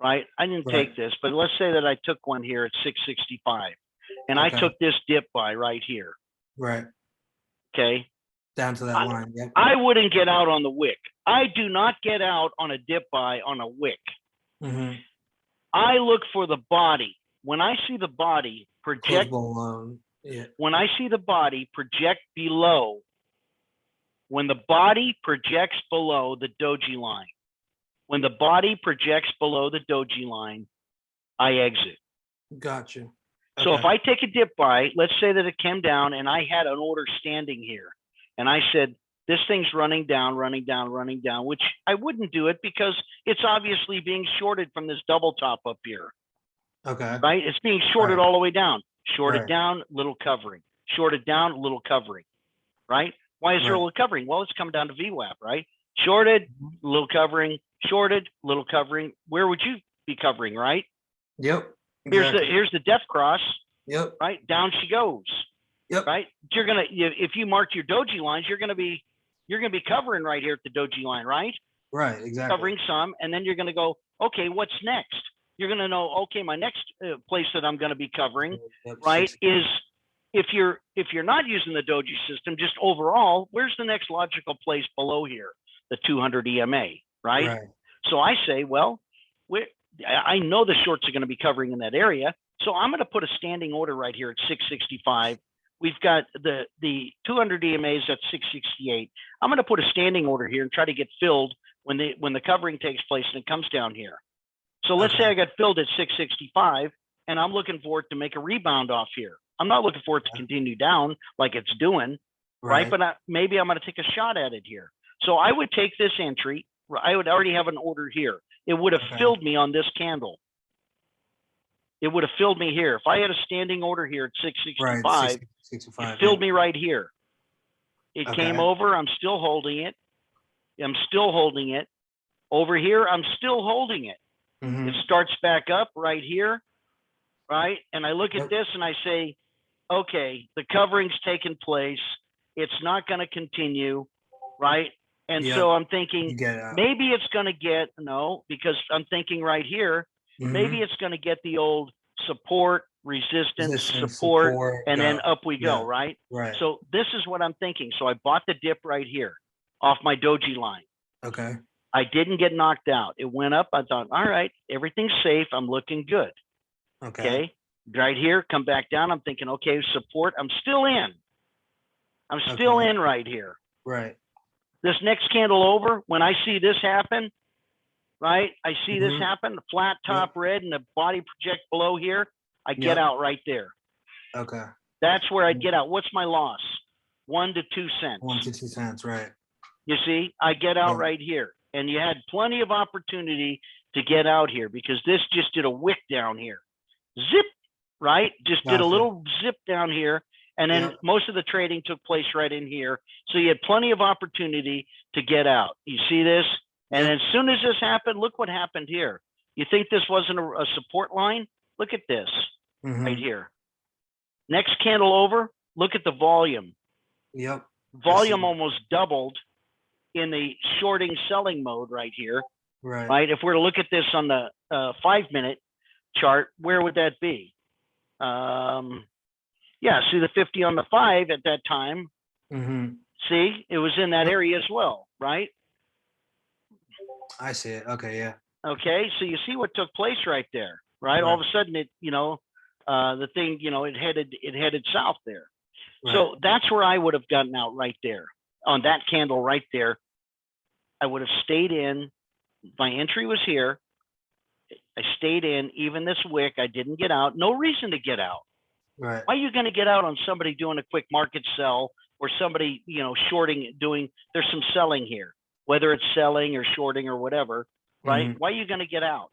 right? I didn't Right. take this, but let's say that I took one here at 665 and I Okay. took this dip buy right here. Right. Okay. Down to that line. Yep. I wouldn't get out on the wick. I do not get out on a dip buy on a wick. Mm-hmm. I look for the body. When I see the body Close project, below. Yeah. when I see the body project below, when the body projects below the doji line, when the body projects below the doji line, I exit. Gotcha. So Okay. if I take a dip buy, let's say that it came down and I had an order standing here and I said, this thing's running down, which I wouldn't do it because it's obviously being shorted from this double top up here, Okay. right? It's being shorted Right. all the way down, shorted Right. down, little covering, shorted down, little covering, right? Why is there a Right. little covering? Well, it's coming down to VWAP, right? Shorted, Mhm. little covering, shorted, little covering. Where would you be covering, right? Yep. Here's Exactly. here's the death cross, Yep. right? Down she goes, Yep. right? If you mark your doji lines, you're gonna be covering right here at the doji line, right? Right. Exactly. Covering some, and then you're gonna go, okay, what's next? You're gonna know, okay, my next place that I'm gonna be covering, Yep. right, 60. is if you're not using the doji system, just overall, where's the next logical place below here? The 200 EMA, right? Right. So I say, well, I know the shorts are going to be covering in that area. So I'm going to put a standing order right here at 665. We've got the 200 EMAs at 668. I'm going to put a standing order here and try to get filled when the covering takes place and it comes down here. So let's say Okay. I got filled at 665 and I'm looking for it to make a rebound off here. I'm not looking for it to continue down like it's doing, right? But maybe I'm going to take a shot at it here. So I would take this entry. I would already have an order here. It would have Okay. filled me on this candle. It would have filled me here. If I had a standing order here at Right. 665, 65. it filled me right here. It came Okay. over. I'm still holding it. I'm still holding it. Over here, I'm still holding it. Mm-hmm. It starts back up right here, right? And I look Yep. at this and I say, okay, the covering's taken place. It's not going to continue, right? And Yep. so I'm You thinking get out. maybe it's going to get, no, because I'm thinking right here, Mhm. maybe it's going to get the old support, resistance, Resistance, support, and go. then up we go, Yeah. right? Right. So this is what I'm thinking. So I bought the dip right here off my doji line. Okay. I didn't get knocked out. It went up. I thought, all right, everything's safe. I'm looking good. Okay. Okay. Right here, come back down. I'm thinking, okay, support. I'm still in. I'm still Okay. in right here. Right. This next candle over, when I see this happen, right? I see this Mhm. happen, the flat top red and the body project below here. I get Yep. out right there. Okay. That's where I'd get out. What's my loss? 1 to 2 cents. 1 to 2 cents. Right. You see, I get out Right. right here. And you had plenty of opportunity to get out here because this just did a wick down here. Zip, right? Just did a Gotcha. little zip down here. And then Yep. most of the trading took place right in here. So you had plenty of opportunity to get out. You see this? And Yep. as soon as this happened, look what happened here. You think this wasn't a support line? Look at this right Mhm. here. Next candle over, look at the volume. Yep. Volume almost doubled in the shorting selling mode right here, Right. right? If we're to look at this on the 5-minute chart, where would that be? Yeah, see the 50 on the 5 at that time. Mhm. See, it was in that Yep. area as well, right? I see it. Okay. Yeah. Okay, so you see what took place right there, right? All of a sudden it, the thing, it headed south there. Right. So that's where I would have gotten out right there on that candle right there. I would have stayed in, my entry was here. I stayed in, even this wick, I didn't get out. No reason to get out. Right. Why are you going to get out on somebody doing a quick market sell or somebody, shorting, there's some selling here, whether it's selling or shorting or whatever, right? Mhm. Why are you going to get out?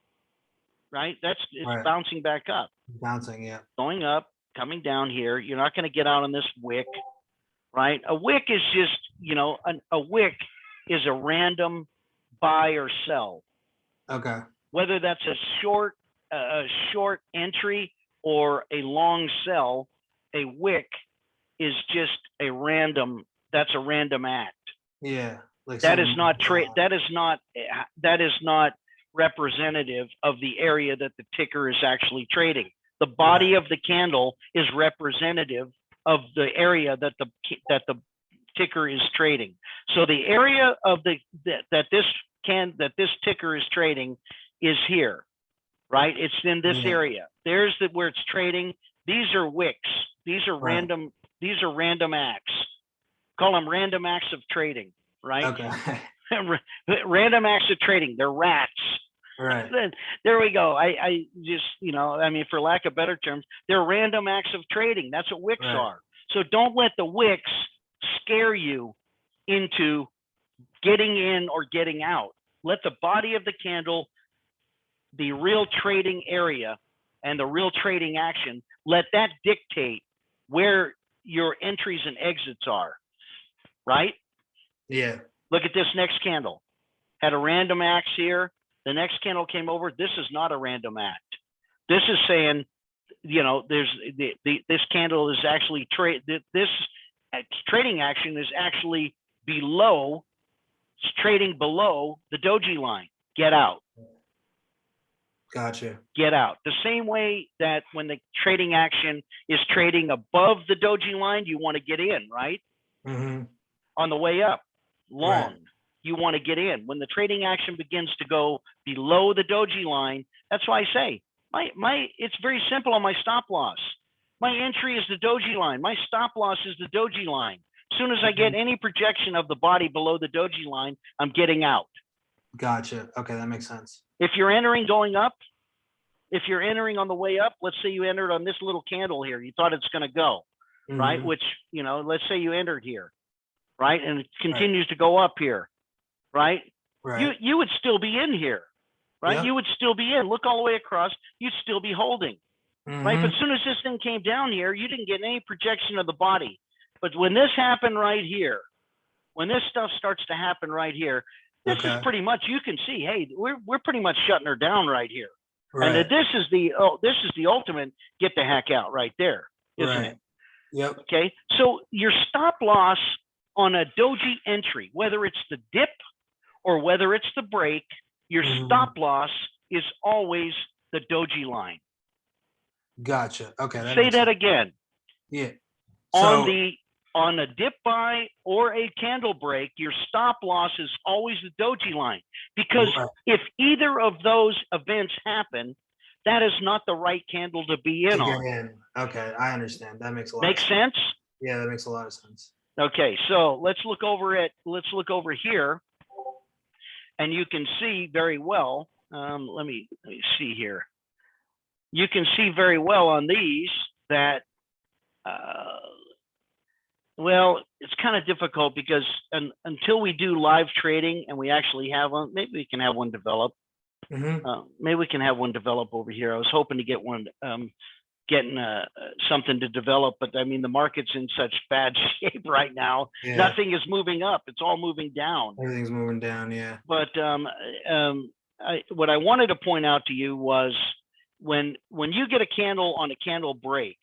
Right? It's Right. bouncing back up, Bouncing, yeah. going up, coming down here. You're not going to get out on this wick, right? A wick is just, a wick is a random buy or sell, Okay. whether that's a short entry or a long sell. A wick is just that's a random act. Yeah. Like That is something- not that is not representative of the area that the ticker is actually trading. The body of the candle is representative of the area that the ticker is trading. So the area of that this ticker is trading is here, right? It's in this Yeah. area. There's where it's trading. These are wicks. These are Right. random acts. Call them random acts of trading, right? Okay. Random acts of trading. They're rats. Right. There we go. I just, for lack of better terms, they're random acts of trading. That's what wicks Right. are. So don't let the wicks scare you into getting in or getting out. Let the body of the candle, the real trading area and the real trading action, let that dictate where your entries and exits are, right? Yeah. Look at this next candle. Had a random act here. The next candle came over. This is not a random act. This is saying, there's this candle is actually this trading action is actually below, it's trading below the doji line. Get out. Gotcha. Get out. The same way that when the trading action is trading above the doji line, you want to get in, right? Mm-hmm. On the way up, long. Right. You want to get in. When the trading action begins to go below the doji line, that's why I say it's very simple on my stop loss. My entry is the doji line. My stop loss is the doji line. As soon as I get any projection of the body below the doji line, I'm getting out. Gotcha. Okay, that makes sense. If you're entering going up, if you're entering on the way up, let's say you entered on this little candle here, you thought it's going to go, right? Mhm. Which, let's say you entered here, right? And it continues to go up here, right? Right. You would still be in here, right? Yeah. You would still be in. Look all the way across. You'd still be holding, right? Mhm. But as soon as this thing came down here, you didn't get any projection of the body. But when this happened right here, when this stuff starts to happen right here, this is Okay. pretty much, you can see, hey, we're pretty much shutting her down right here. Right. And this is the ultimate get the heck out right there, isn't Right. it? Yep. Okay. So your stop loss on a doji entry, whether it's the dip or whether it's the break, your Mhm. stop loss is always the doji line. Gotcha. Okay. That Say makes that sense. again. Yeah. On a dip buy or a candle break, your stop loss is always the doji line, because Right. if either of those events happen, that is not the right candle to be in To on. get in. Okay, I understand. That makes a lot. Makes of sense. sense? Yeah, that makes a lot of sense. Okay, so let's look over here, and you can see very well. Let me see here. You can see very well on these that, well, it's kind of difficult because until we do live trading and we actually have one, maybe we can have one develop. Mhm. Maybe we can have one develop over here. I was hoping to get one, getting something to develop, but I mean, the market's in such bad shape right now. Yeah. Nothing is moving up. It's all moving down. Everything's moving down. Yeah. But what I wanted to point out to you was when you get a candle on a candle break,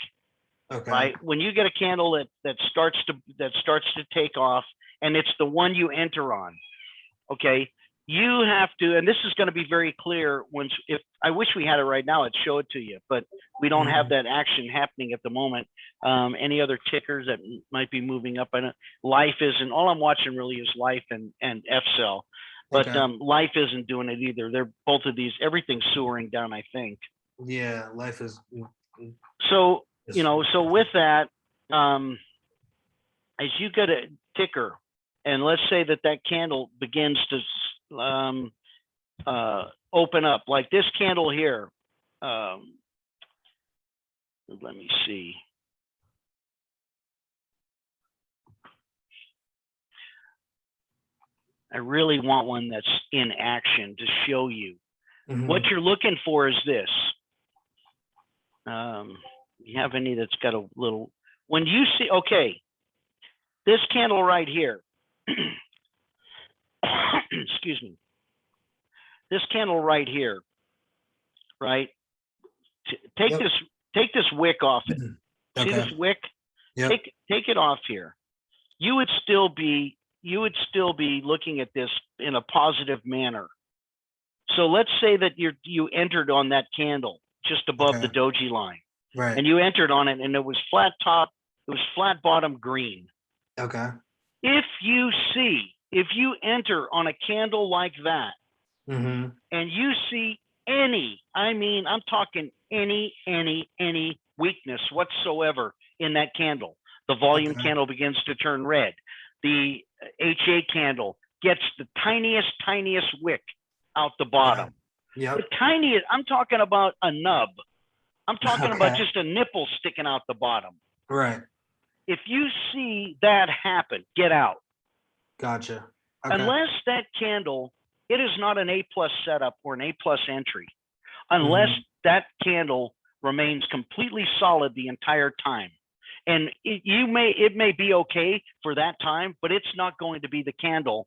Okay. right? When you get a candle that starts to take off, and it's the one you enter on, okay, you have to, and this is going to be very clear once, if I wish we had it right now, I'd show it to you, but we don't have that action happening at the moment. Any other tickers that might be moving up? I know Life isn't, all I'm watching really is Life and FCell, but Okay. Life isn't doing it either. They're both of these, everything's sewering down, I think. Yeah. Life is. So, so with that, as you get a ticker, and let's say that candle begins to open up like this candle here. Let me see. I really want one that's in action to show you. What you're looking for is this. You have any that's got a little, when you see, okay, this candle right here, excuse me, this candle right here, right? Take Yep. this wick off it. See Okay. this wick? Yep. Take it off here. You would still be looking at this in a positive manner. So let's say that you entered on that candle just above Okay. the doji line, Right. and you entered on it, and it was flat top, it was flat bottom green. Okay. If you enter on a candle like that, Mm-hmm. and you see any, I mean, I'm talking any weakness whatsoever in that candle, the volume Okay. candle begins to turn red. The HA candle gets the tiniest wick out the bottom. Yep. The tiniest, I'm talking about a nub. I'm talking about Okay. just a nipple sticking out the bottom. Right. If you see that happen, get out. Gotcha. Okay. Unless that candle, it is not an A+ setup or an A+ entry. Unless that candle remains completely solid the entire time. And it may be okay for that time, but it's not going to be the candle.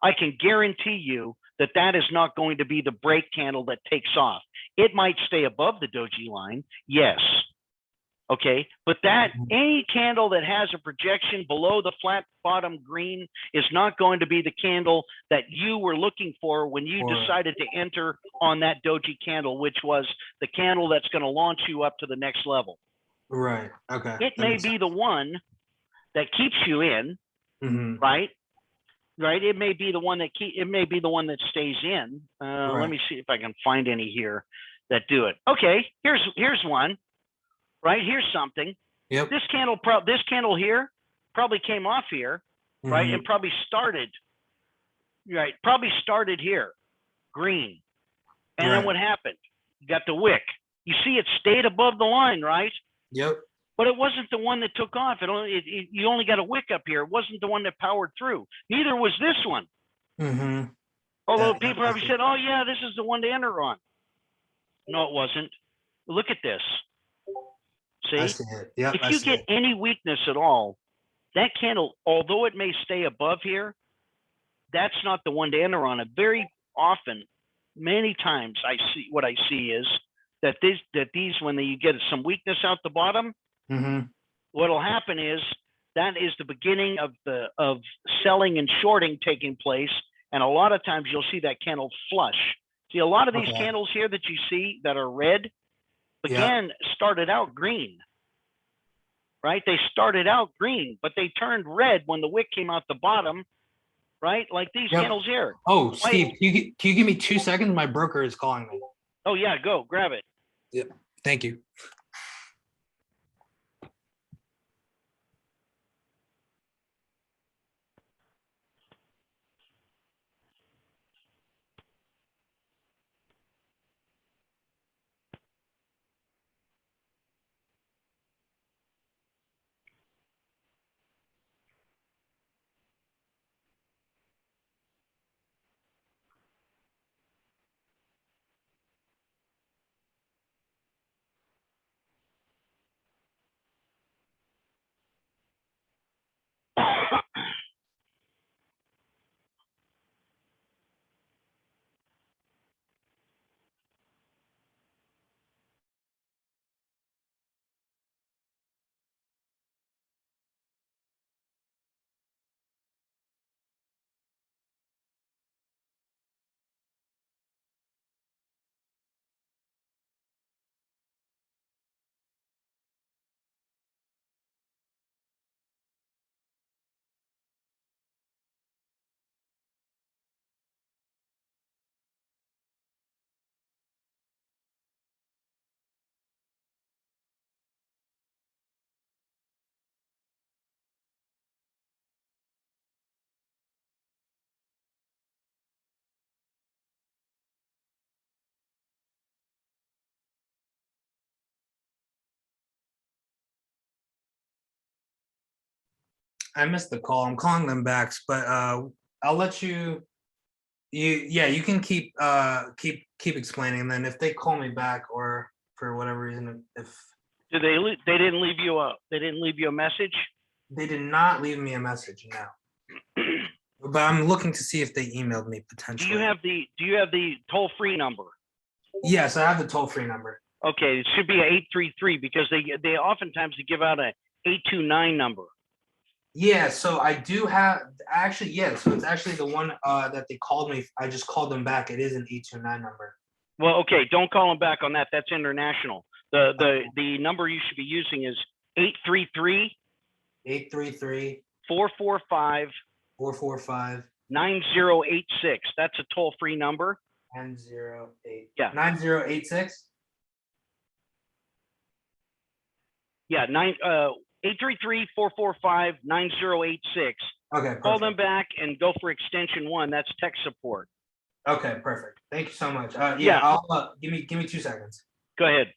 I can guarantee you that that is not going to be the break candle that takes off. It might stay above the doji line, yes. Okay, but that any candle that has a projection below the flat bottom green is not going to be the candle that you were looking for when you decided to enter on that doji candle, which was the candle that's going to launch you up to the next level. Right. Okay. It may be the one that keeps you in, right? Right. It may be the one that stays in. Let me see if I can find any here that do it. Okay, here's one. Right, here's something. Yep. This candle here probably came off here, right, and probably started here, green. And then what happened? You got the wick. You see, it stayed above the line, right? Yep. But it wasn't the one that took off. You only got a wick up here. It wasn't the one that powered through. Neither was this one. Although people probably said, "Oh yeah, this is the one to enter on." No, it wasn't. Look at this. See? I see it. Yep. If you get any weakness at all, that candle, although it may stay above here, that's not the one to enter on. And very often, many times, what I see is that these when you get some weakness out the bottom, what'll happen is that is the beginning of selling and shorting taking place. And a lot of times you'll see that candle flush. See, a lot of these candles here that you see that are red, started out green, right? They started out green, but they turned red when the wick came out the bottom, right? Like these candles here. Oh, Steve, can you give me 2 seconds? My broker is calling me. Oh yeah, go grab it. Yep. Thank you. I missed the call. I'm calling them back, but I'll let you. Yeah, you can keep explaining, and then if they call me back or for whatever reason, if Did they? They didn't leave you a. They didn't leave you a message. they did not leave me a message, no. But I'm looking to see if they emailed me Do potentially. you have the? Do you have the toll free number? Yes, I have the toll free number. Okay, it should be a 833 because they oftentimes give out a 829 number. Yeah, so I do have actually, yeah, so it's actually the one that they called me. I just called them back. It is an 829 number. Well, okay, don't call them back on that. That's international. The number you should be using is 833 833 445 445 9086. That's a toll free number. 908. Yeah. 9086. Yeah, 833 445 9086. Okay, Call them perfect. back and go for extension 1. That's tech support. Okay, perfect. Thank you so much. Yeah, Yeah. I'll give me 2 seconds. Go ahead.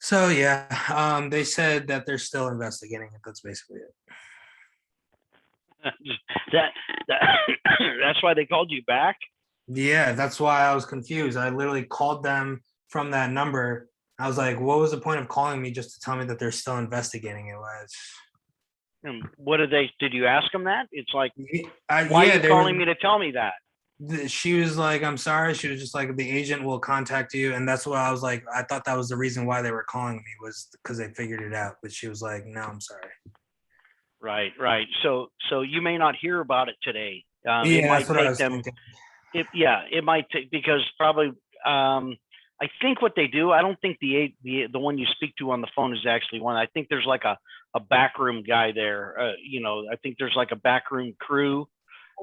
So yeah, they said that they're still investigating it. That's basically it. that, that that's why they called you back. Yeah, that's why I was confused. I literally called them from that number. I was like, what was the point of calling me just to tell me that they're still investigating it? Was And what did you ask them that? It's like, why yeah, are you they calling were, me to tell me that? she was like, I'm sorry. She was just like, the agent will contact you. And that's what I was like, I thought that was the reason why they were calling me, was because they figured it out. But she was like, no, I'm sorry. Right, right. So you may not hear about it today. It Yeah, that's might what I take was them. thinking. It might take, because probably. I think what they do. I don't think the one you speak to on the phone is actually one. I think there's like a backroom guy there. I think there's like a backroom crew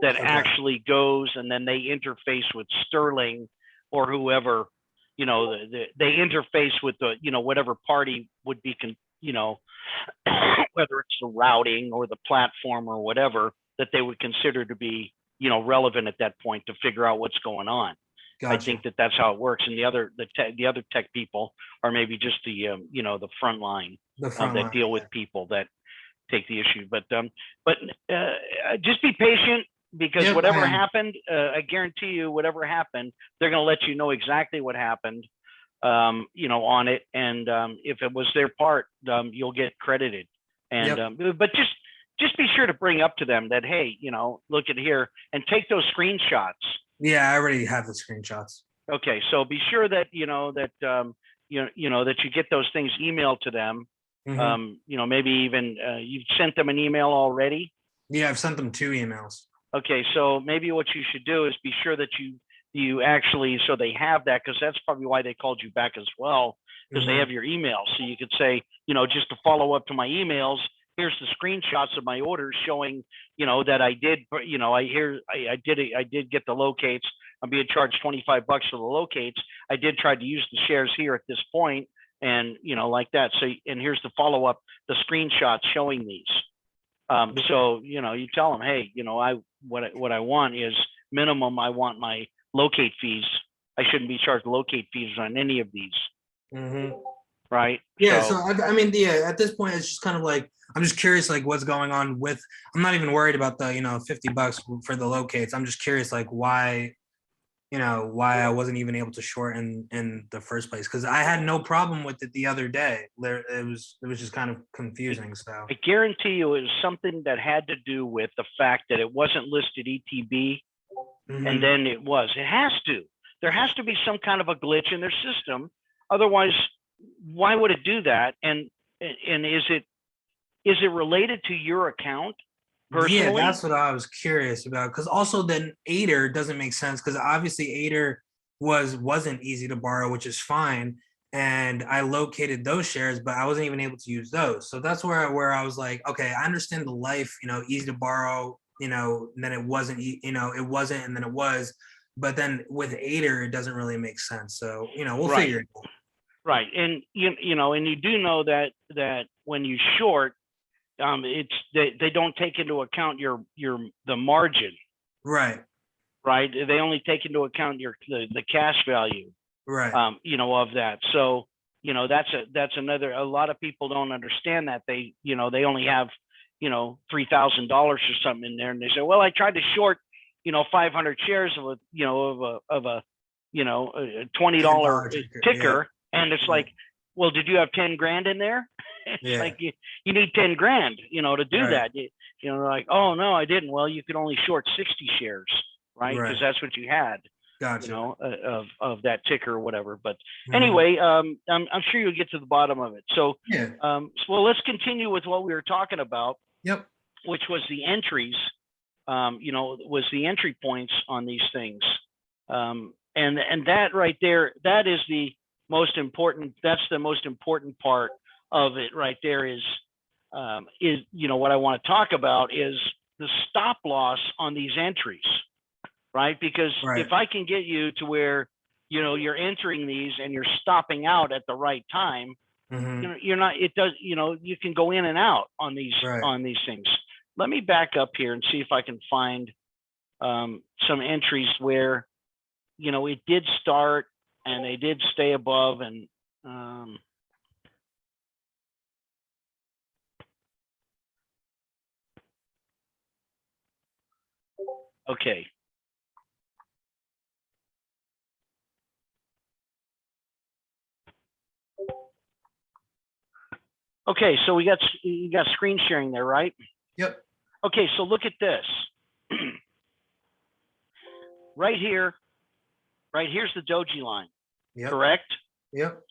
that Okay. actually goes, and then they interface with Sterling or whoever. They interface with the whatever party would be whether it's the routing or the platform or whatever that they would consider to be relevant at that point to figure out what's going on. I Gotcha. think that's how it works, and the other tech people are maybe just the front line The front that line. deal Yeah. with people that take the issue. But just be patient, because Yep, I whatever am. happened, I guarantee you, whatever happened, they're going to let you know exactly what happened, on it, and if it was their part, you'll get credited. And Yep. but just be sure to bring up to them that, hey, look at here, and take those screenshots. Yeah, I already have the screenshots. Okay, so be sure that that you get those things emailed to them. Hmm. Maybe even you've sent them an email already. Yeah, I've sent them 2 emails. Okay, so maybe what you should do is be sure that you actually, so they have that, because that's probably why they called you back as well, because they Hmm. have your email. So you could say, just to follow up to my emails, here's the screenshots of my orders showing, that I did, I did get the locates. I'm being charged $25 for the locates. I did try to use the shares here at this point, and like that. So, and here's the follow up, the screenshots showing these. So you tell them, hey, what I want is minimum. I want my locate fees. I shouldn't be charged locate fees on any of these, Hmm. right? Yeah, so So I mean, yeah, at this point, it's just kind of like, I'm just curious, like, what's going on with. I'm not even worried about the, $50 for the locates. I'm just curious, like, why I wasn't even able to short in the first place, because I had no problem with it the other day. It was just kind of confusing. So. I guarantee you it was something that had to do with the fact that it wasn't listed ETB, and Mhm. then it was. It has to. There has to be some kind of a glitch in their system. Otherwise, why would it do that? And is it related to your account Yeah, personally? that's what I was curious about. Because also then Ader doesn't make sense, because obviously Ader wasn't easy to borrow, which is fine. And I located those shares, but I wasn't even able to use those. So that's where I was like, okay, I understand the life, easy to borrow, and then it wasn't, it wasn't, and then it was. But then with Ader, it doesn't really make sense. So, we'll Right, figure it out. right. And and you do know that when you short, it's they don't take into account the margin, Right, right? They only take into account the cash value, right. of that. So that's another. A lot of people don't understand that. They only have $3,000 or something in there, and they say, well, I tried to short 500 shares of a $20 $10 ticker. Yeah, ticker, and it's yeah, like, well, did you have 10 grand in there? It's yeah. like you need 10 grand, to do Right, that. Like, oh no, I didn't. Well, you could only short 60 shares, right? Because right. that's what you had, Gotcha. of that ticker or whatever. But Mhm. anyway, I'm sure you'll get to the bottom of it. So, Yeah. well, let's continue with what we were talking about, Yep. which was the entries. Was the entry points on these things, and that right there, that is the most important. That's the most important part of it right there. Is what I want to talk about is the stop loss on these entries, right? Because Right. if I can get you to where you're entering these and you're stopping out at the right time, Hmm. you're not. It does. You can go in and out Right. on these things. Let me back up here and see if I can find some entries where it did start and they did stay above, and Okay. Okay, so you got screen sharing there, right? Yep. Okay, so look at this. Right here, right here's the doji line, Yep. correct? Yep.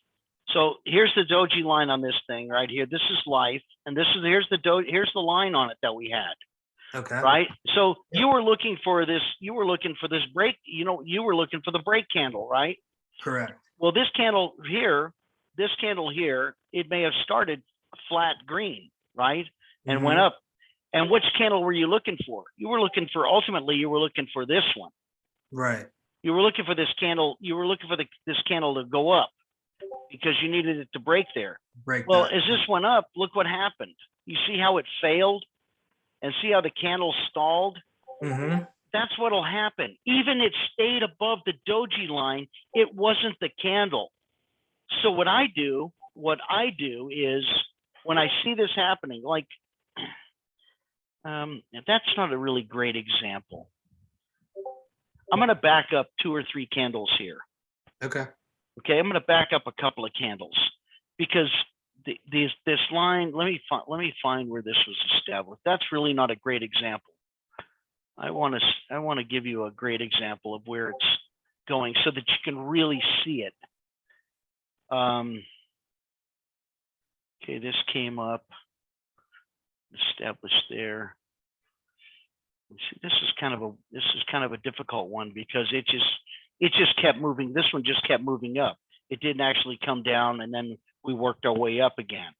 So here's the doji line on this thing right here. This is life, and here's the line on it that we had, Okay. right? So Yep. you were looking for this break, you were looking for the break candle, right? Correct. Well, this candle here, it may have started flat green, right? And went Mhm. up. And which candle were you looking for? Ultimately, you were looking for this one. Right. You were looking for this candle. You were looking for this candle to go up because you needed it to break there. Break Well, that. as this went up, look what happened. You see how it failed and see how the candle stalled? Mm-hmm. That's what'll happen. Even it stayed above the doji line, it wasn't the candle. So what I do is when I see this happening, like, that's not a really great example. I'm going to back up 2 or 3 candles here. Okay. Okay, I'm going to back up a couple of candles because this line. Let me find where this was established. That's really not a great example. I want to give you a great example of where it's going so that you can really see it. Okay, this came up, established there. See, this is kind of a difficult one because it just kept moving. This one just kept moving up. It didn't actually come down, and then we worked our way up again.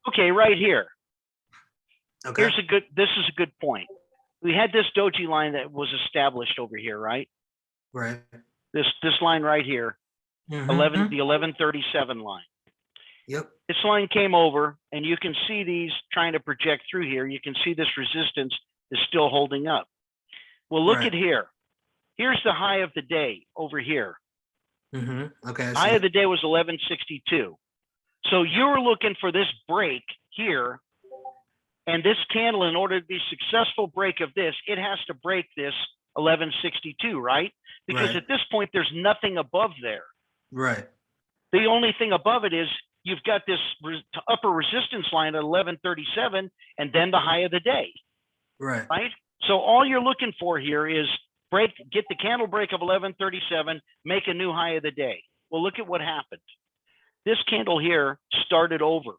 Okay, right here. Okay. This is a good point. We had this doji line that was established over here, right? Right. This line right here, Mhm. the 1137 line. Yep. This line came over, and you can see these trying to project through here. You can see this resistance is still holding up. Well, look Right. at here. Here's the high of the day over here. Mm-hmm. Okay. I High see. of the day was 1162. So you're looking for this break here, and this candle, in order to be successful break of this, it has to break this 1162, right? Because Right. at this point, there's nothing above there. Right. The only thing above it is you've got this upper resistance line at 1137, and then the high of the day, Right. right? So all you're looking for here is get the candle break of 1137, make a new high of the day. Well, look at what happened. This candle here started over.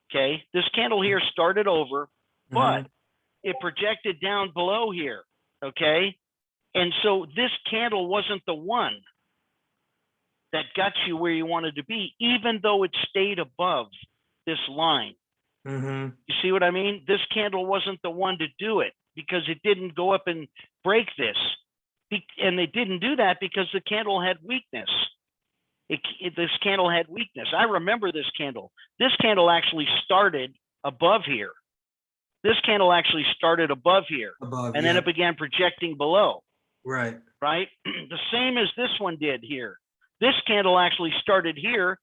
Okay, this candle here started over, but Mhm. it projected down below here. Okay, and so this candle wasn't the one that got you where you wanted to be, even though it stayed above this line. Mhm. You see what I mean? This candle wasn't the one to do it because it didn't go up and break this. And they didn't do that because the candle had weakness. This candle had weakness. I remember this candle. This candle actually started above here. This candle actually started above here, Above. and then Yep. it began projecting below, Right. right? The same as this one did here. This candle actually started here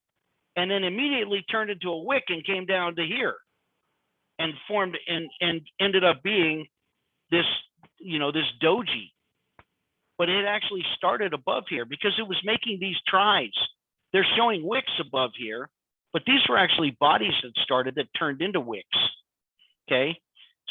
and then immediately turned into a wick and came down to here and formed and ended up being this, this doji. But it actually started above here because it was making these tries. They're showing wicks above here, but these were actually bodies that started that turned into wicks. Okay.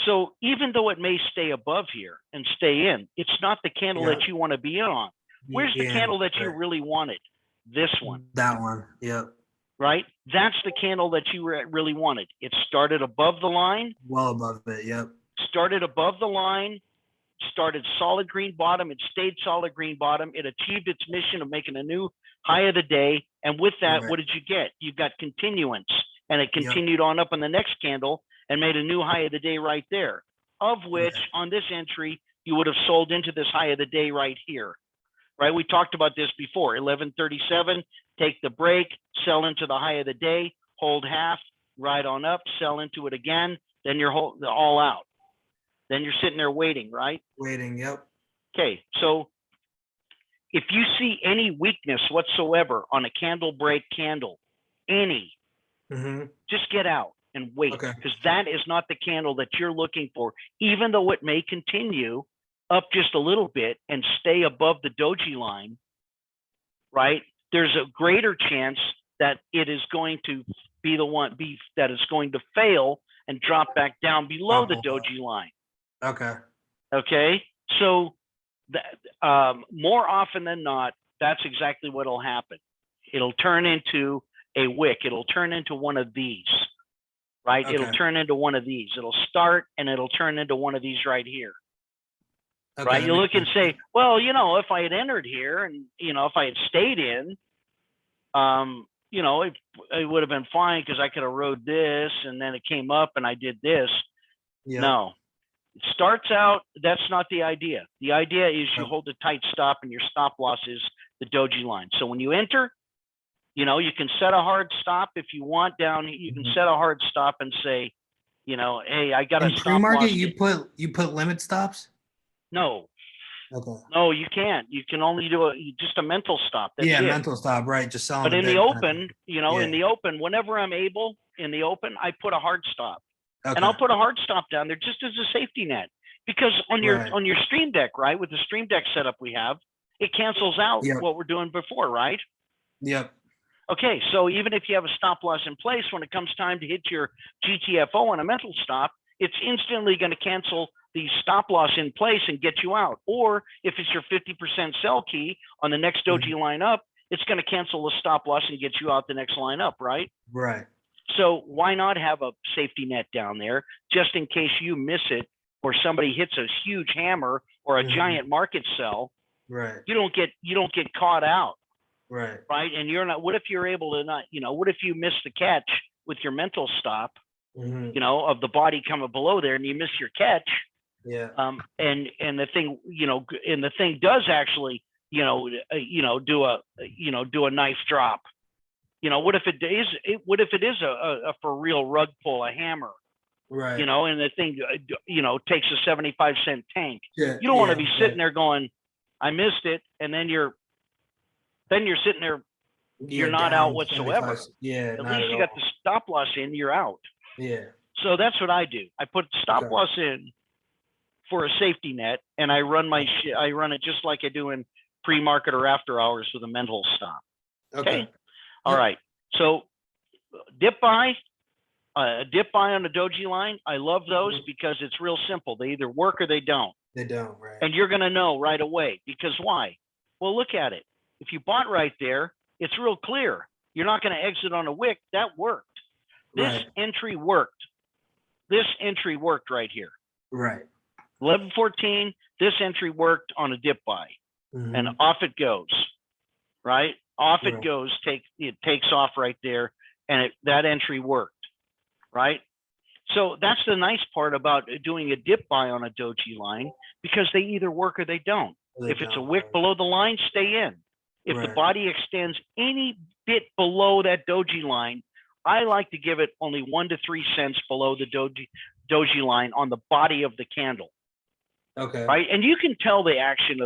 So even though it may stay above here and stay in, it's not the candle Yep. that you want to be in on. Where's the Yeah, candle that you right. really wanted? This one, That one. Yep. right? That's the candle that you really wanted. It started above the line, Well above it. Yep. started above the line, started solid green bottom. It stayed solid green bottom. It achieved its mission of making a new high of the day. And with that, Right. what did you get? You got continuance, and it Yep. continued on up on the next candle and made a new high of the day right there, of which Right. on this entry, you would have sold into this high of the day right here, right? We talked about this before, 1137, take the break, sell into the high of the day, hold half, ride on up, sell into it again, then you're all out. Then you're sitting there waiting, right? Waiting. Yep. Okay, so if you see any weakness whatsoever on a candle break candle, any, Mm-hmm. just get out and wait, Okay. because that is not the candle that you're looking for, even though it may continue up just a little bit and stay above the doji line, right? There's a greater chance that it is going to be that is going to fail and drop back down below the doji line. Okay. Okay, so more often than not, that's exactly what'll happen. It'll turn into a wick. It'll turn into one of these, right? Okay. It'll turn into one of these. It'll start and it'll turn into one of these right here. Okay, Right? that You makes look and sense. say, well, if I had entered here and, if I had stayed in, it would have been fine because I could have rode this and then it came up and I did this. Yeah. No, it starts out, that's not the idea. The idea is you Okay. hold a tight stop and your stop loss is the doji line. So when you enter, you can set a hard stop if you want down. You can Mhm. set a hard stop and say, hey, I got a In stop pre-market, loss. you put limit stops. No, Okay. no, you can't. You can only do just a mental stop. That's Yeah, it. mental stop, right? Just selling. But in the bid. open, Yeah. in the open, whenever I'm able in the open, I put a hard stop. Okay. And I'll put a hard stop down there just as a safety net, because on Right. your Stream Deck, right, with the Stream Deck setup we have, it cancels out Yep. what we're doing before, right? Yep. Okay, so even if you have a stop loss in place, when it comes time to hit your GTFO on a mental stop, it's instantly going to cancel the stop loss in place and get you out. Or if it's your 50% sell key on the next doji line up, it's going to cancel the stop loss and get you out the next line up, right? Right. So why not have a safety net down there just in case you miss it or somebody hits a huge hammer or a Mhm. giant market sell? Right. You don't get caught out, Right. right? And you're not. What if you're able to not? What if you miss the catch with your mental stop? Mhm. Of the body coming below there, and you miss your catch. Yeah. And the thing, and the thing does actually, do a nice drop. What if it is a for real rug pull, a hammer, Right. and the thing, takes a 75-cent tank. Yeah. You don't want to be sitting there going, I missed it. And then you're sitting there, you're not out whatsoever. Yeah. At not least at you got all. the stop loss in, you're out. Yeah. So that's what I do. I put stop Okay. loss in for a safety net, and I run I run it just like I do in pre-market or after hours with a mental stop. Okay. All Yep. right. So dip buy on the doji line. I love those because it's real simple. They either work or they don't. They don't. Right. And you're going to know right away, because why? Well, look at it. If you bought right there, it's real clear. You're not going to exit on a wick. That worked. This Right. entry worked. This entry worked right here. Right. 1114, this entry worked on a dip buy, Mhm. and off it goes, right? Off it Right. goes, it takes off right there, and that entry worked, right? So that's the nice part about doing a dip buy on a doji line, because they either work or they don't. They If it's a don't, wick right. below the line, stay in. If the Right. body extends any bit below that doji line, I like to give it only 1 to 3 cents below the doji line on the body of the candle. Okay. Right. And you can tell the action.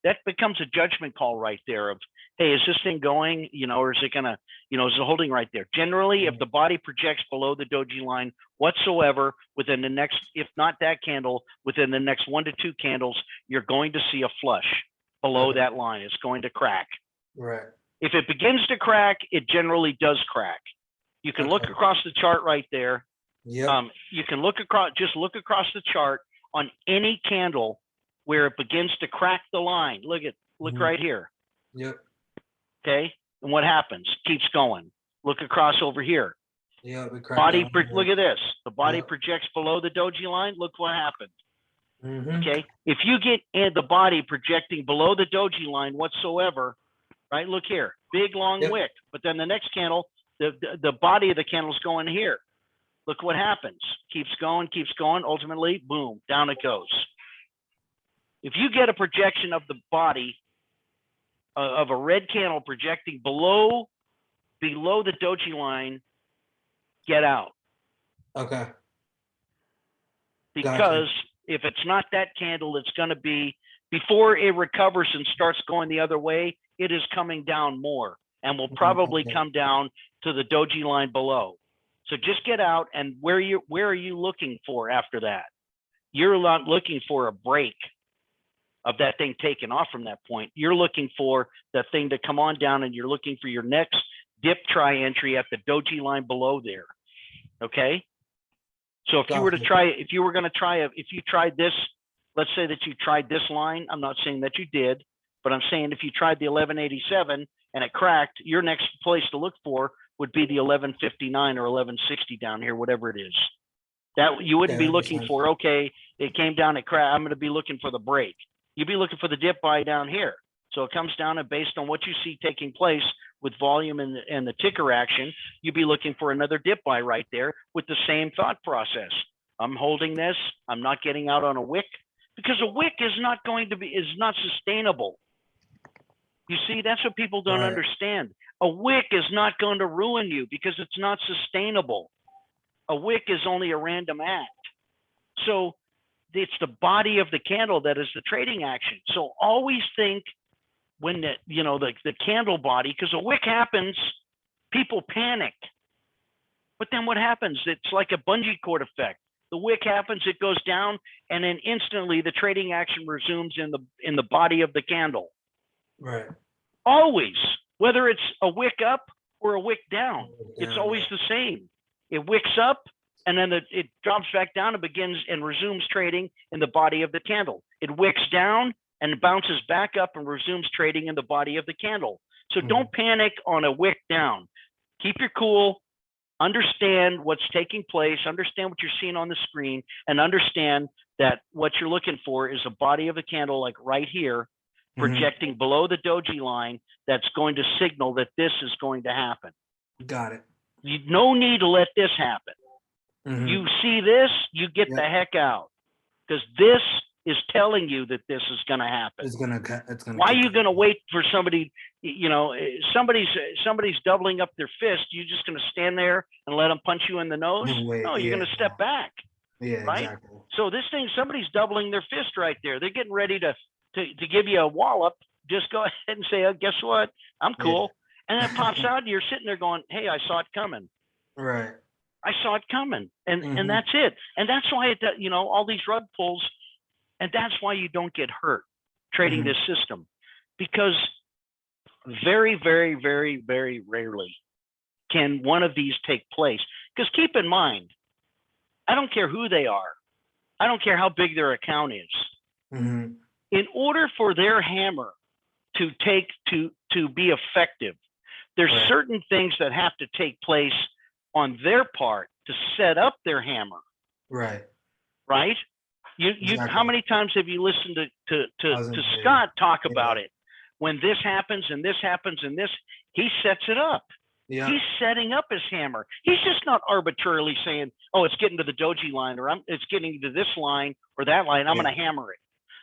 That becomes a judgment call right there of, hey, is this thing going, or is it gonna, is it holding right there? Generally, if the body projects below the doji line whatsoever within the next, if not that candle, within the next 1 to 2 candles, you're going to see a flush below Okay. that line. It's going to crack. Right. If it begins to crack, it generally does crack. You can look Okay. across the chart right there. Yep. You can look across the chart on any candle where it begins to crack the line. Look Mhm. right here. Yep. Okay. And what happens? Keeps going. Look across over here. Yep. Look at this. The body Yep. projects below the doji line. Look what happened. Mhm. Okay. If you get the body projecting below the doji line whatsoever, right? Look here, big long Yep. wick, but then the next candle, the body of the candle is going here. Look what happens. Keeps going. Ultimately, boom, down it goes. If you get a projection of the body of a red candle projecting below the doji line, get out. Okay. Because if it's not that candle, it's going to be, before it recovers and starts going the other way, it is coming down more and will probably Okay. come down to the doji line below. So just get out, and where are you looking for after that? You're not looking for a break of that thing taking off from that point. You're looking for the thing to come on down, and you're looking for your next dip try entry at the doji line below there. Okay. So if you were to Gotcha. try, if you tried this, let's say that you tried this line. I'm not saying that you did, but I'm saying if you tried the 1187 and it cracked, your next place to look for would be the 1159 or 1160 down here, whatever it is. That you wouldn't Yeah, be that makes looking sense. for, okay, it came down, it cracked, I'm going to be looking for the break. You'd be looking for the dip buy down here. So it comes down, and based on what you see taking place with volume and the ticker action, you'd be looking for another dip buy right there with the same thought process. I'm holding this. I'm not getting out on a wick, because a wick is not sustainable. You see, that's what people don't Right. understand. A wick is not going to ruin you because it's not sustainable. A wick is only a random act. So it's the body of the candle that is the trading action. So always think when the candle body, because a wick happens, people panic. But then what happens? It's like a bungee cord effect. The wick happens, it goes down, and then instantly the trading action resumes in the body of the candle. Right. Always, whether it's a wick up or a wick down, it's Yeah, always the same. It wicks up, and then it drops back down and begins and resumes trading in the body of the candle. It wicks down and bounces back up and resumes trading in the body of the candle. So don't panic on a wick down. Keep your cool, understand what's taking place, understand what you're seeing on the screen, and understand that what you're looking for is a body of the candle like right here, projecting below the doji line, that's going to signal that this is going to happen. Got it. No need to let this happen. You see this, you get the Yep. heck out, because this is telling you that this is going to happen. It's gonna. Why are you going to wait for somebody? Somebody's doubling up their fist. You just going to stand there and let them punch you in the nose? And wait, No, you're going to step back. Yeah, right? exactly. So this thing, somebody's doubling their fist right there. They're getting ready to give you a wallop. Just go ahead and say, oh, guess what? I'm cool. And then it pops out, and you're sitting there going, hey, I saw it coming. Right. I saw it coming. And that's it. And that's why, all these rug pulls, and that's why you don't get hurt trading this system. Because very, very, very, very rarely can one of these take place. Because keep in mind, I don't care who they are. I don't care how big their account is. In order for their hammer to be effective, there's certain things that have to take place on their part to set up their hammer. Right. Right? Exactly. How many times have you listened to Scott talk about it? When this happens and this happens and this, he sets it up. Yeah. He's setting up his hammer. He's just not arbitrarily saying, oh, it's getting to the doji line, or it's getting to this line or that line, I'm going to hammer it.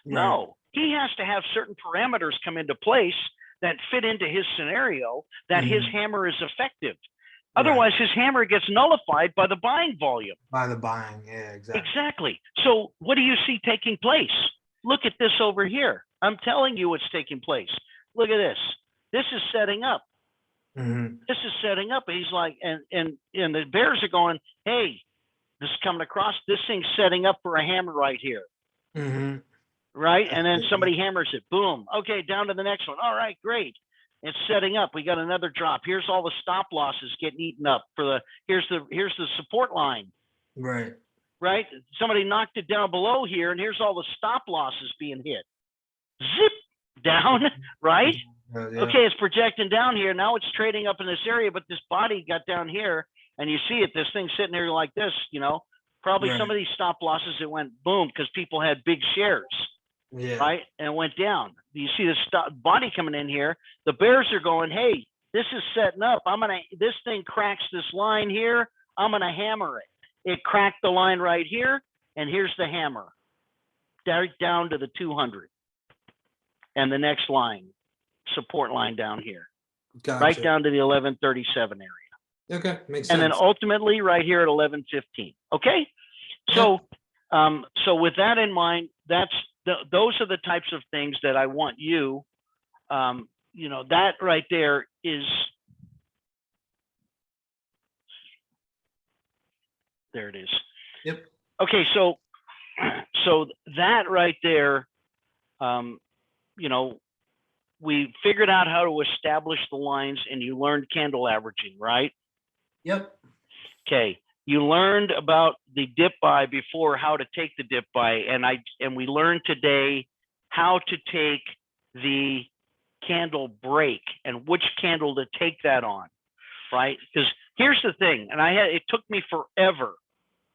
Right. No, he has to have certain parameters come into place that fit into his scenario, that his hammer is effective. Otherwise, his hammer gets nullified by the buying volume. By the buying, yeah, exactly. Exactly. So what do you see taking place? Look at this over here. I'm telling you what's taking place. Look at this. This is setting up. This is setting up. He's like, and the bears are going, hey, this is coming across. This thing's setting up for a hammer right here. Right? And then somebody hammers it. Boom. Okay, down to the next one. All right, great. It's setting up. We got another drop. Here's all the stop losses getting eaten up for here's the support line. Right. Right? Somebody knocked it down below here, and here's all the stop losses being hit. Zip down, right? Yeah. Okay, it's projecting down here. Now it's trading up in this area, but this body got down here, and you see it. This thing's sitting there like this, Probably some of these stop losses, it went boom because people had big shares. Yeah. Right? And it went down. You see the body coming in here. The bears are going, hey, this is setting up. This thing cracks this line here. I'm going to hammer it. It cracked the line right here. And here's the hammer. Down to the 200. And the next line, support line down here. Gotcha. Right down to the 1137 area. Okay. Makes sense. And then ultimately right here at 1115. Okay. So, so with that in mind, those are the types of things that I want you, that right there is, There it is. Yep. Okay, so that right there, you know, we figured out how to establish the lines, and you learned candle averaging, right? Yep. Okay, you learned about the dip buy before, how to take the dip buy, and we learned today how to take the candle break and which candle to take that on, right? Because here's the thing, and it took me forever.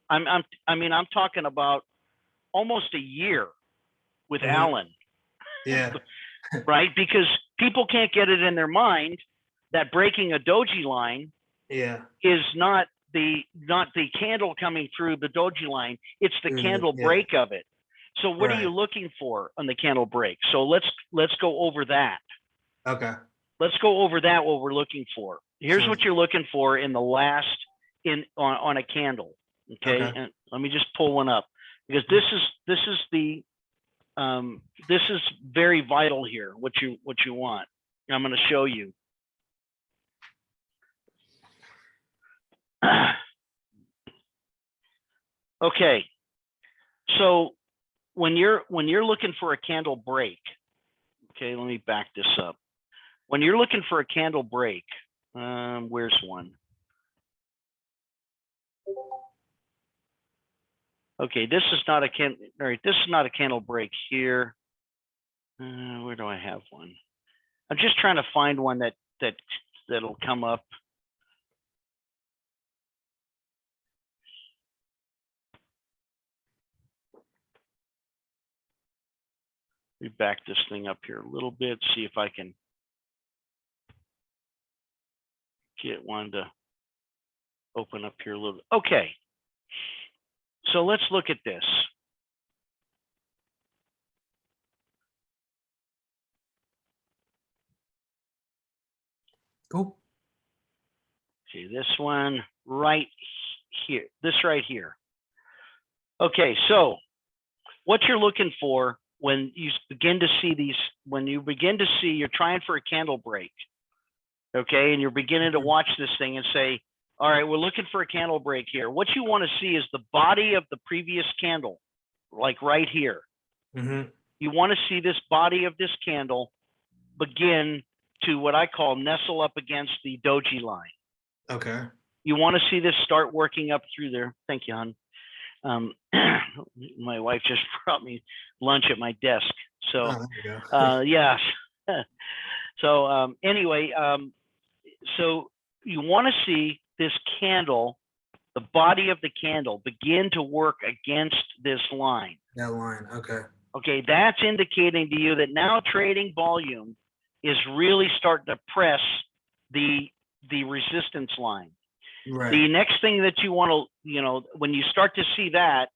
I mean, I'm talking about almost a year with Mhm. Alan, Yeah. right? Because people can't get it in their mind that breaking a doji line Yeah. is not the candle coming through the doji line, it's the candle Yeah. break of it. So what are you Right. looking for on the candle break? So let's go over that. Okay. Let's go over that, what we're looking for. Here's Sounds what you're looking for in the last on a candle. Okay. Okay. And let me just pull one up, because this is very vital here, what you want. I'm going to show you. Okay, so when you're looking for a candle break, okay, let me back this up. When you're looking for a candle break, where's one? Okay, this is not a candle break here. Where do I have one? I'm just trying to find one that'll come up. Let me back this thing up here a little bit, see if I can get one to open up here a little bit. Okay, so let's look at this. Cool. See this one right here, this right here. Okay, so what you're looking for when you begin to see these, you're trying for a candle break, okay, and you're beginning to watch this thing and say, all right, we're looking for a candle break here. What you want to see is the body of the previous candle, like right here. Mm-hmm. You want to see this body of this candle begin to what I call nestle up against the doji line. Okay. You want to see this start working up through there. Thank you, hon. My wife just brought me lunch at my desk. So, Oh, there you go. yeah. So anyway, so you want to see this candle, the body of the candle, begin to work against this line. That line. Okay. Okay, that's indicating to you that now trading volume is really starting to press the resistance line. Right. The next thing that you want to, when you start to see that,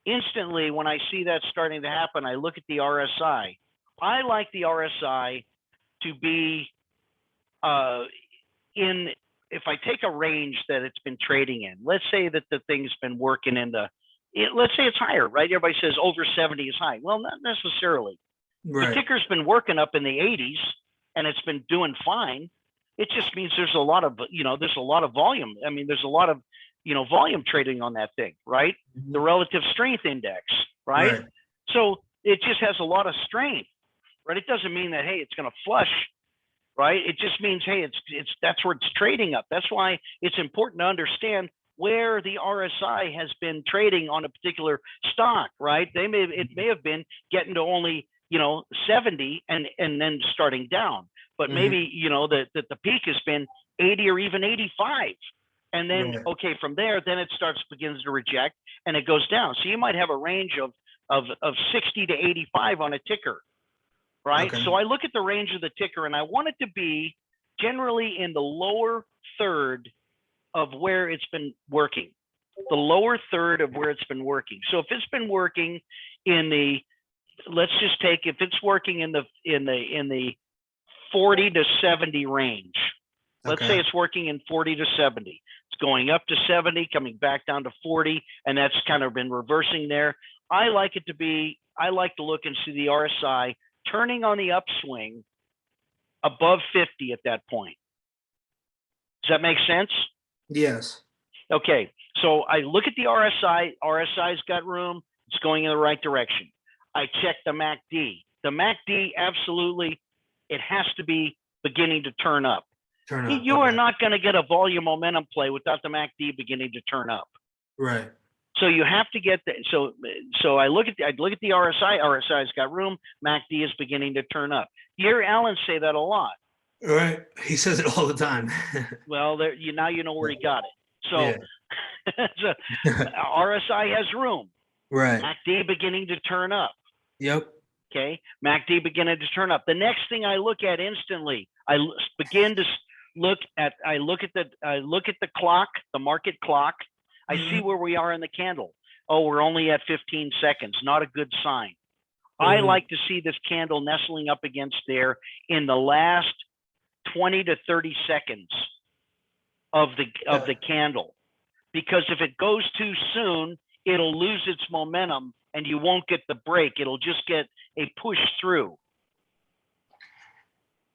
instantly when I see that starting to happen, I look at the RSI. I like the RSI to be if I take a range that it's been trading in, let's say that the thing's been working in let's say it's higher, right? Everybody says over 70 is high. Well, not necessarily. Right. The ticker's been working up in the 80s and it's been doing fine. It just means there's a lot of volume. I mean, there's a lot of, volume trading on that thing, right? Mm-hmm. The relative strength index, right? So it just has a lot of strength, right? It doesn't mean that, hey, it's going to flush, right? It just means, hey, that's where it's trading up. That's why it's important to understand where the RSI has been trading on a particular stock, right? It may have been getting to only 70 and then starting down, but maybe that the peak has been 80 or even 85, and then okay, from there then it begins to reject and it goes down. So you might have a range of 60 to 85 on a ticker, right? Okay. So I look at the range of the ticker and I want it to be generally in the lower third of where it's been working, the lower third of where it's been working. So if it's been working in the, let's just take, if it's working in the 40 to 70 range, let's say it's working in 40 to 70, it's going up to 70, coming back down to 40, and that's kind of been reversing there. I like to look and see the RSI turning on the upswing above 50 at that point. Does that make sense? Yes. Okay, so I look at the RSI. RSI's got room. It's going in the right direction. I check the MACD. The MACD, absolutely, it has to be beginning to turn up. Turn up. You are Okay. not going to get a volume momentum play without the MACD beginning to turn up. Right. So you have to get the, so I look at the RSI. RSI's got room. MACD is beginning to turn up. You hear Alan say that a lot. Right. He says it all the time. Well, there now you know where he got it. So, Yeah. so RSI has room. Right. MACD beginning to turn up. Yep. Okay, MACD beginning to turn up. The next thing I look at instantly, I begin to look at the clock, the market clock. I see where we are in the candle. Oh, we're only at 15 seconds. Not a good sign. I like to see this candle nestling up against there in the last 20 to 30 seconds of the candle, because if it goes too soon, it'll lose its momentum and you won't get the break. It'll just get a push through.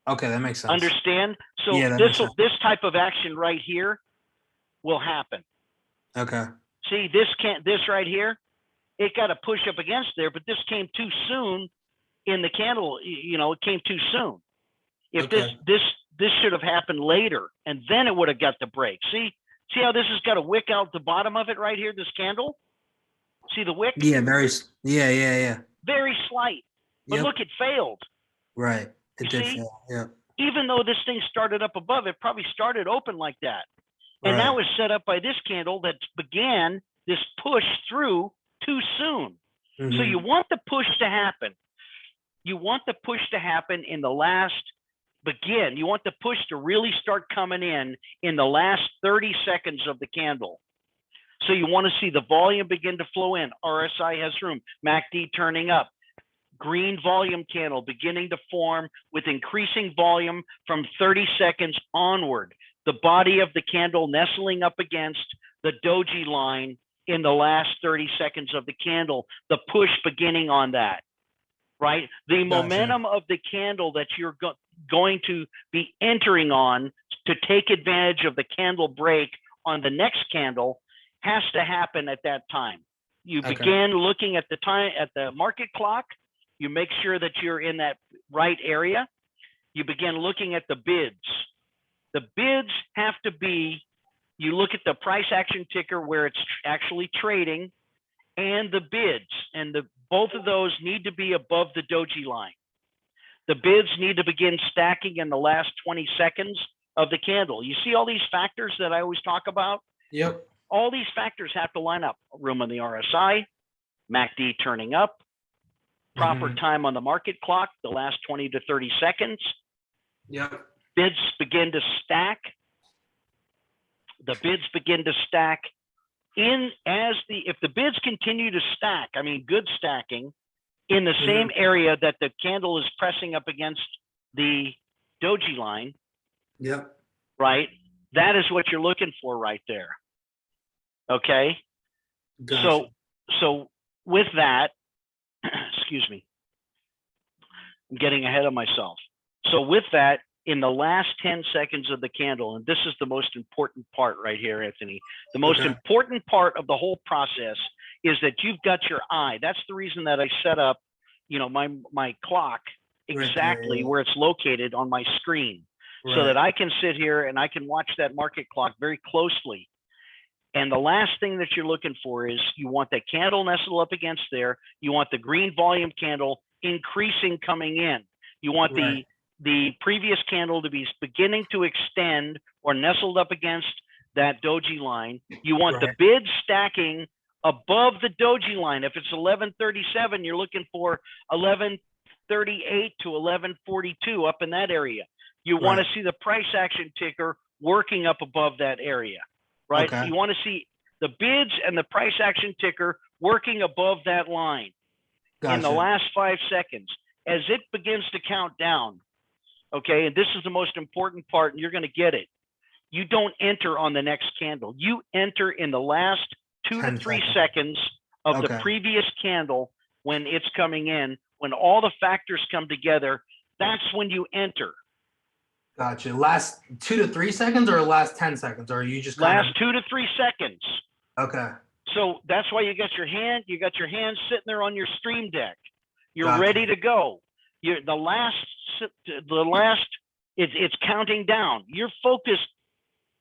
Okay, that makes sense. Understand? So Yeah, that makes sense. this type of action right here will happen. Okay. See, this right here, it got a push up against there, but this came too soon in the candle. You know, it came too soon. If Okay. this should have happened later, and then it would have got the break. See how this has got a wick out the bottom of it right here, this candle? See the wick? Yeah, yeah. Very slight. But Yep. look, it failed. Right. It You did see? fail. Yeah. Even though this thing started up above, it probably started open like that. And that was set up by this candle that began this push through too soon. Mhm. So you want the push to happen. You want the push to happen in the last begin. You want the push to really start coming in the last 30 seconds of the candle. So you want to see the volume begin to flow in. RSI has room. MACD turning up. Green volume candle beginning to form with increasing volume from 30 seconds onward. The body of the candle nestling up against the doji line in the last 30 seconds of the candle. The push beginning on that, right? The momentum of the candle that you're going to be entering on to take advantage of the candle break on the next candle has to happen at that time. You begin looking at the time at the market clock. You make sure that you're in that right area. You begin looking at the bids. The bids have to be, you look at the price action ticker where it's actually trading and the bids, and both of those need to be above the doji line. The bids need to begin stacking in the last 20 seconds of the candle. You see all these factors that I always talk about? Yep. All these factors have to line up. Room on the RSI, MACD turning up, proper time on the market clock, the last 20 to 30 seconds. Yep. Bids begin to stack. The bids begin to stack if the bids continue to stack, I mean, good stacking in the same area that the candle is pressing up against the doji line. Yep. Right. That is what you're looking for right there. Okay. Gotcha. So with that, excuse me, I'm getting ahead of myself. So with that, in the last 10 seconds of the candle, and this is the most important part right here, Anthony, the most important part of the whole process is that you've got your eye. That's the reason that I set up, my clock exactly where it's located on my screen, so that I can sit here and I can watch that market clock very closely. And the last thing that you're looking for is you want that candle nestled up against there. You want the green volume candle increasing coming in. You want the previous candle to be beginning to extend or nestled up against that doji line. You want the bid stacking above the doji line. If it's 1137, you're looking for 1138 to 1142 up in that area. You want to see the price action ticker working up above that area, right? You want to see the bids and the price action ticker working above that line in the last 5 seconds as it begins to count down. Okay, and this is the most important part, and you're going to get it. You don't enter on the next candle. You enter in the last 2 to 3 seconds of the previous candle when it's coming in. When all the factors come together, that's when you enter. Gotcha. Last 2 to 3 seconds or last 10 seconds? Or are you just kind Last 2 to 3 seconds. of okay? So that's why you got your hand sitting there on your stream deck. You're Gotcha. ready to go. The last, it's counting down. You're focused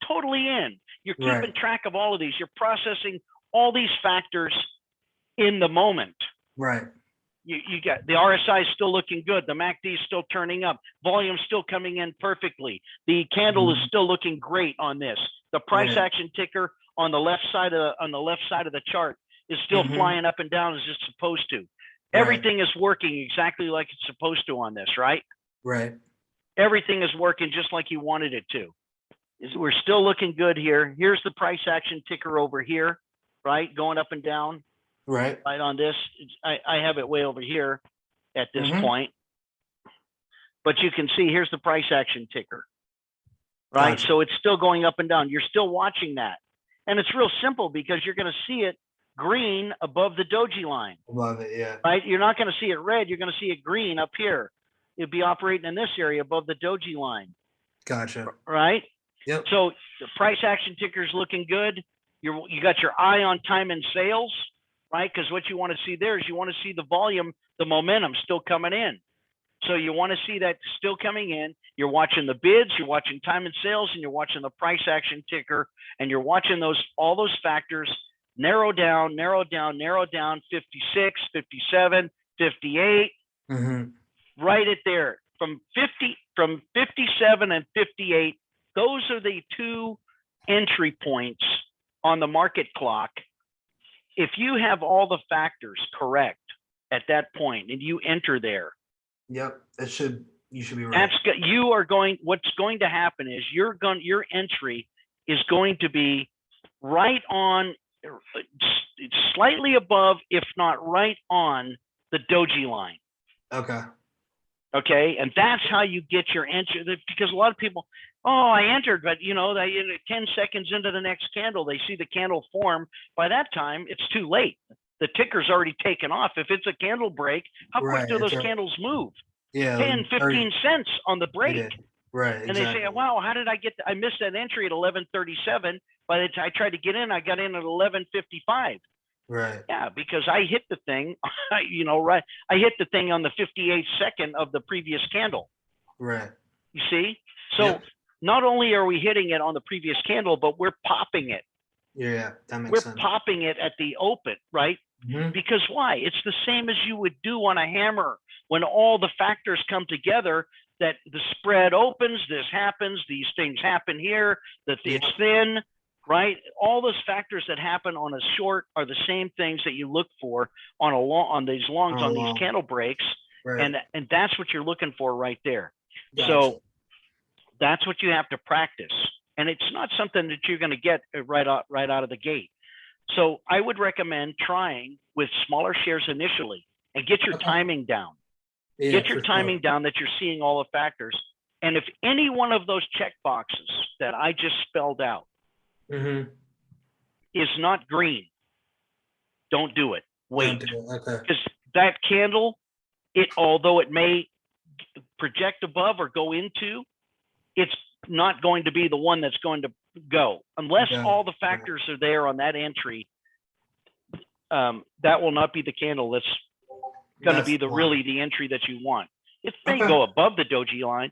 totally in. You're keeping Right. track of all of these. You're processing all these factors in the moment. Right. You got the RSI is still looking good. The MACD is still turning up. Volume still coming in perfectly. The candle is still looking great on this. The price Right. action ticker on the left side of the chart is still flying up and down as it's supposed to. Everything is working exactly like it's supposed to on this, right? Right. Everything is working just like you wanted it to. We're still looking good here. Here's the price action ticker over here, right? Going up and down. Right. Right on this. I have it way over here at this point. But you can see here's the price action ticker. Right. Gotcha. So it's still going up and down. You're still watching that. And it's real simple because you're going to see it green above the doji line. Love it. Yeah. Right. You're not going to see it red. You're going to see it green up here. It'd be operating in this area above the doji line. Gotcha. Right. Yep. So the price action ticker is looking good. You got your eye on time and sales. Right? Because what you want to see there is you want to see the volume, the momentum still coming in. So you want to see that still coming in. You're watching the bids, you're watching time and sales, and you're watching the price action ticker, and you're watching all those factors narrow down, 56, 57, 58, right at there. From 57 and 58, those are the two entry points on the market clock. If you have all the factors correct at that point and you enter there, yep, you should be right. What's going to happen is your entry is going to be right on, slightly above, if not right on the doji line. Okay. Okay. And that's how you get your entry, because a lot of people, I entered, but 10 seconds into the next candle, they see the candle form. By that time, it's too late. The ticker's already taken off. If it's a candle break, how quick do those candles move? Yeah. 10, 15 cents on the break. Yeah. Right. And they say, wow, how did I missed that entry at 11:37. By the time I tried to get in, I got in at 11:55. Right. Yeah, because I hit the thing, right. I hit the thing on the 58th second of the previous candle. Right. You see? So not only are we hitting it on the previous candle, but we're popping it. Yeah, that makes sense. We're popping it at the open, right? Because why? It's the same as you would do on a hammer when all the factors come together, that the spread opens, this happens, these things happen here, that it's thin, right? All those factors that happen on a short are the same things that you look for on these longs, on these candle breaks. Right. And that's what you're looking for right there. Gotcha. So that's what you have to practice. And it's not something that you're going to get right out of the gate. So I would recommend trying with smaller shares initially and get your timing down. Yeah, Get your timing down, that you're seeing all the factors. And if any one of those check boxes that I just spelled out is not green, don't do it. Wait. Okay. Because that candle, although it may project above or go into, it's not going to be the one that's going to go unless all the factors are there on that entry. That will not be the candle that's going to be the entry that you want. It may go above the doji line,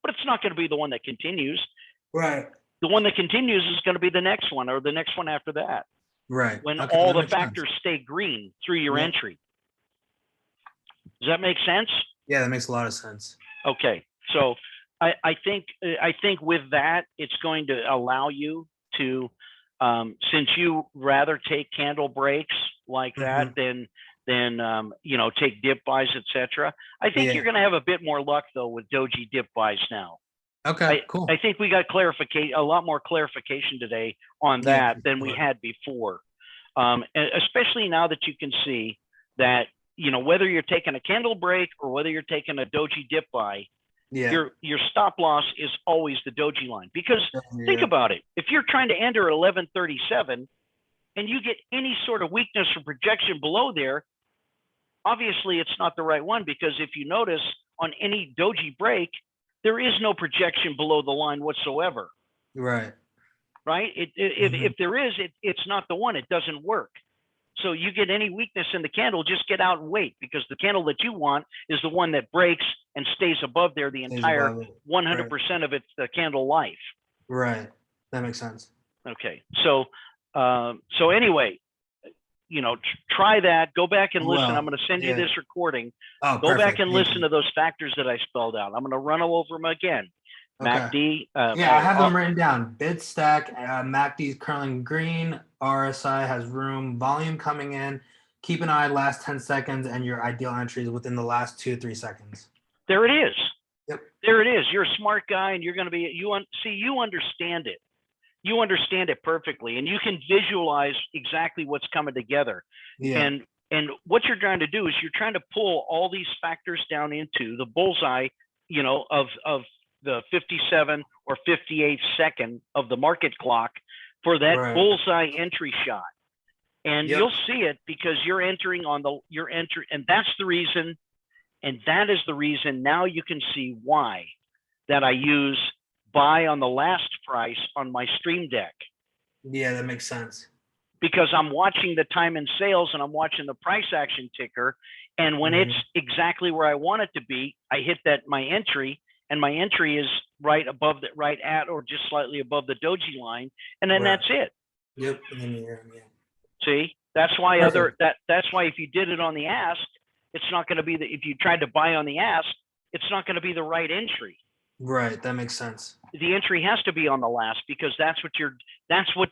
but it's not going to be the one that continues. Right. The one that continues is going to be the next one or the next one after that. Right. When all the factors stay green through your entry. Does that make sense? Yeah, that makes a lot of sense. Okay. So I think with that, it's going to allow you to, since you rather take candle breaks like that than take dip buys, etc. I think you're going to have a bit more luck though with doji dip buys now. Okay, cool. I think we got a lot more clarification today on that than we had before, especially now that you can see that whether you're taking a candle break or whether you're taking a doji dip buy, your stop loss is always the doji line. Because think about it, if you're trying to enter at 11:37 and you get any sort of weakness or projection below there, obviously it's not the right one, because if you notice on any doji break, there is no projection below the line whatsoever, Right. right? If there is, it's not the one. It doesn't work. So you get any weakness in the candle, just get out and wait, because the candle that you want is the one that breaks and stays above there the Stays entire above it. 100% of its candle life. Right. That makes sense. Okay, so anyway, try that. Go back and listen. Well, I'm going to send you yeah. this recording. Oh, Go back perfect. and Thank listen you. to those factors that I spelled out. I'm going to run over them again. Okay. MACD. Yeah, I have them written down. Bid stack, MACD's curling green, RSI has room, volume coming in. Keep an eye last 10 seconds, and your ideal entry is within the last 2 to 3 seconds. There it is. Yep. There it is. You're a smart guy, and you're going to be. You understand it. You understand it perfectly, and you can visualize exactly what's coming together. Yeah. And what you're trying to do is you're trying to pull all these factors down into the bullseye, of the 57 or 58 second of the market clock for that Right. bullseye entry shot. And Yep. you'll see it because you're entering on and that's the reason. And that is the reason now you can see why that I use buy on the last price on my stream deck, Yeah, that makes sense. because I'm watching the time in sales and I'm watching the price action ticker. And when it's exactly where I want it to be, I hit my entry, and my entry is right at or just slightly above the doji line. And then Right. that's it. Yep. And then yeah. See, that's why Perfect. that's why if you did it on the ask, it's not going to be if you tried to buy on the ask, it's not going to be the right entry. Right. That makes sense. The entry has to be on the last, because that's what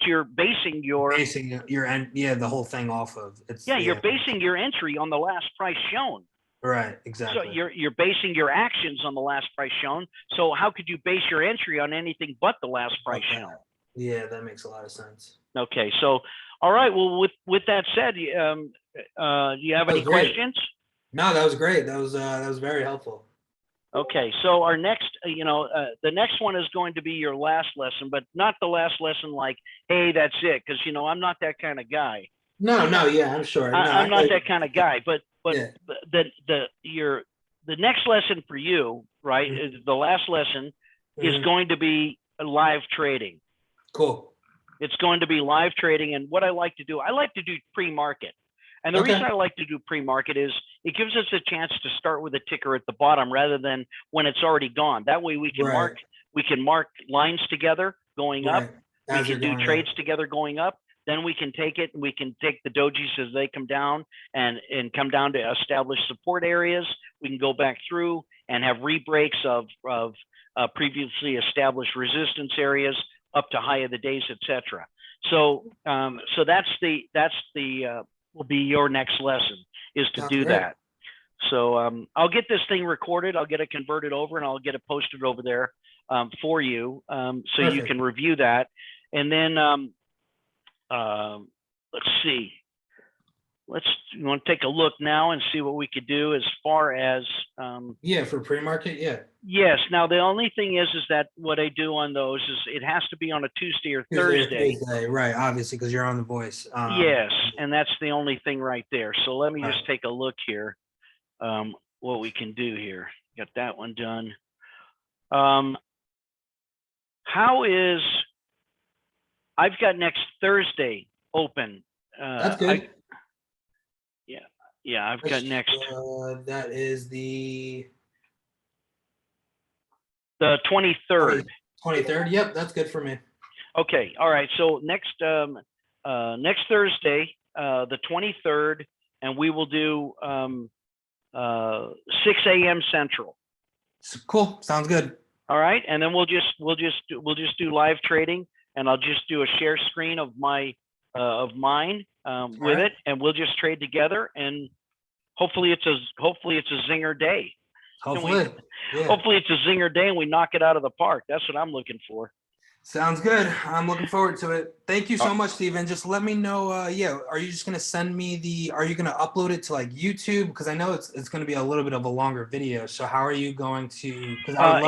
you're basing your Basing your end, the whole thing off of. you're basing your entry on the last price shown. Right. So Exactly. you're basing your actions on the last price shown. So how could you base your entry on anything but the last price Okay. shown? Yeah, that makes a lot of sense. Okay, so all right. Well, with that said, do you have That any was great. questions? No, that was great. That was very helpful. Okay, so our next, the next one is going to be your last lesson, but not the last lesson like, hey, that's it, because I'm not that kind of guy. No, yeah, I'm sure. I'm not that kind of guy. But Yeah. the next lesson for you, right? Mhm. Is the last lesson is Mhm. going to be live trading. Cool. It's going to be live trading, and what I like to do pre-market. And the Okay. reason I like to do pre-market is it gives us a chance to start with a ticker at the bottom rather than when it's already gone. That way we can mark lines together going up. Right. We As you're can do going trades up. together going up. Then we can take it and we can take the dojis as they come down and come down to establish support areas. We can go back through and have re-breaks of previously established resistance areas up to high of the days, etc. So will be your next lesson, is to Sounds do great. that. So I'll get this thing recorded. I'll get it converted over, and I'll get it posted over there for you, so you Perfect. can review that. And then let's see. You want to take a look now and see what we could do as far as For pre-market, yeah. yes. Now the only thing is that what I do on those is it has to be on a Tuesday or Thursday. Right, obviously, because you're on The Voice. Yes, and that's the only thing right there. So let me just Right. take a look here, what we can do here. Got that one done. I've got next Thursday open. That's good. I've got next That is the 23rd. 23rd. Yep, that's good for me. Okay, all right. So next Thursday, the 23rd, and we will do 6 a.m. Central. Cool. Sounds good. All right, and then we'll just do live trading, and I'll just do a share screen of mine with it, and we'll just trade together, and hopefully it's a zinger day. Hopefully. Yeah. Hopefully it's a zinger day and we knock it out of the park. That's what I'm looking for. Sounds good. I'm looking forward to it. Thank you so much, Steven. Just let me know. Are you just going to send me are you going to upload it to like YouTube? Because I know it's going to be a little bit of a longer video. So how are you going to, I'll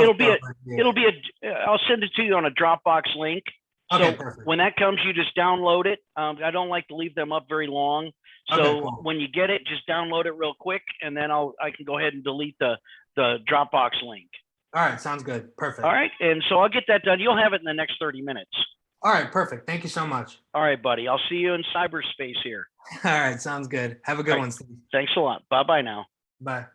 send it to you on a Dropbox link. Okay, so perfect. When that comes, you just download it. I don't like to leave them up very long. So Okay, cool. When you get it, just download it real quick, and then I can go ahead and delete the Dropbox link. All right, sounds good. Perfect. All right. And so I'll get that done. You'll have it in the next 30 minutes. All right, perfect. Thank you so much. All right, buddy. I'll see you in cyberspace here. All right, sounds good. Have a good All right. one, Steve. Thanks a lot. Bye bye now. Bye.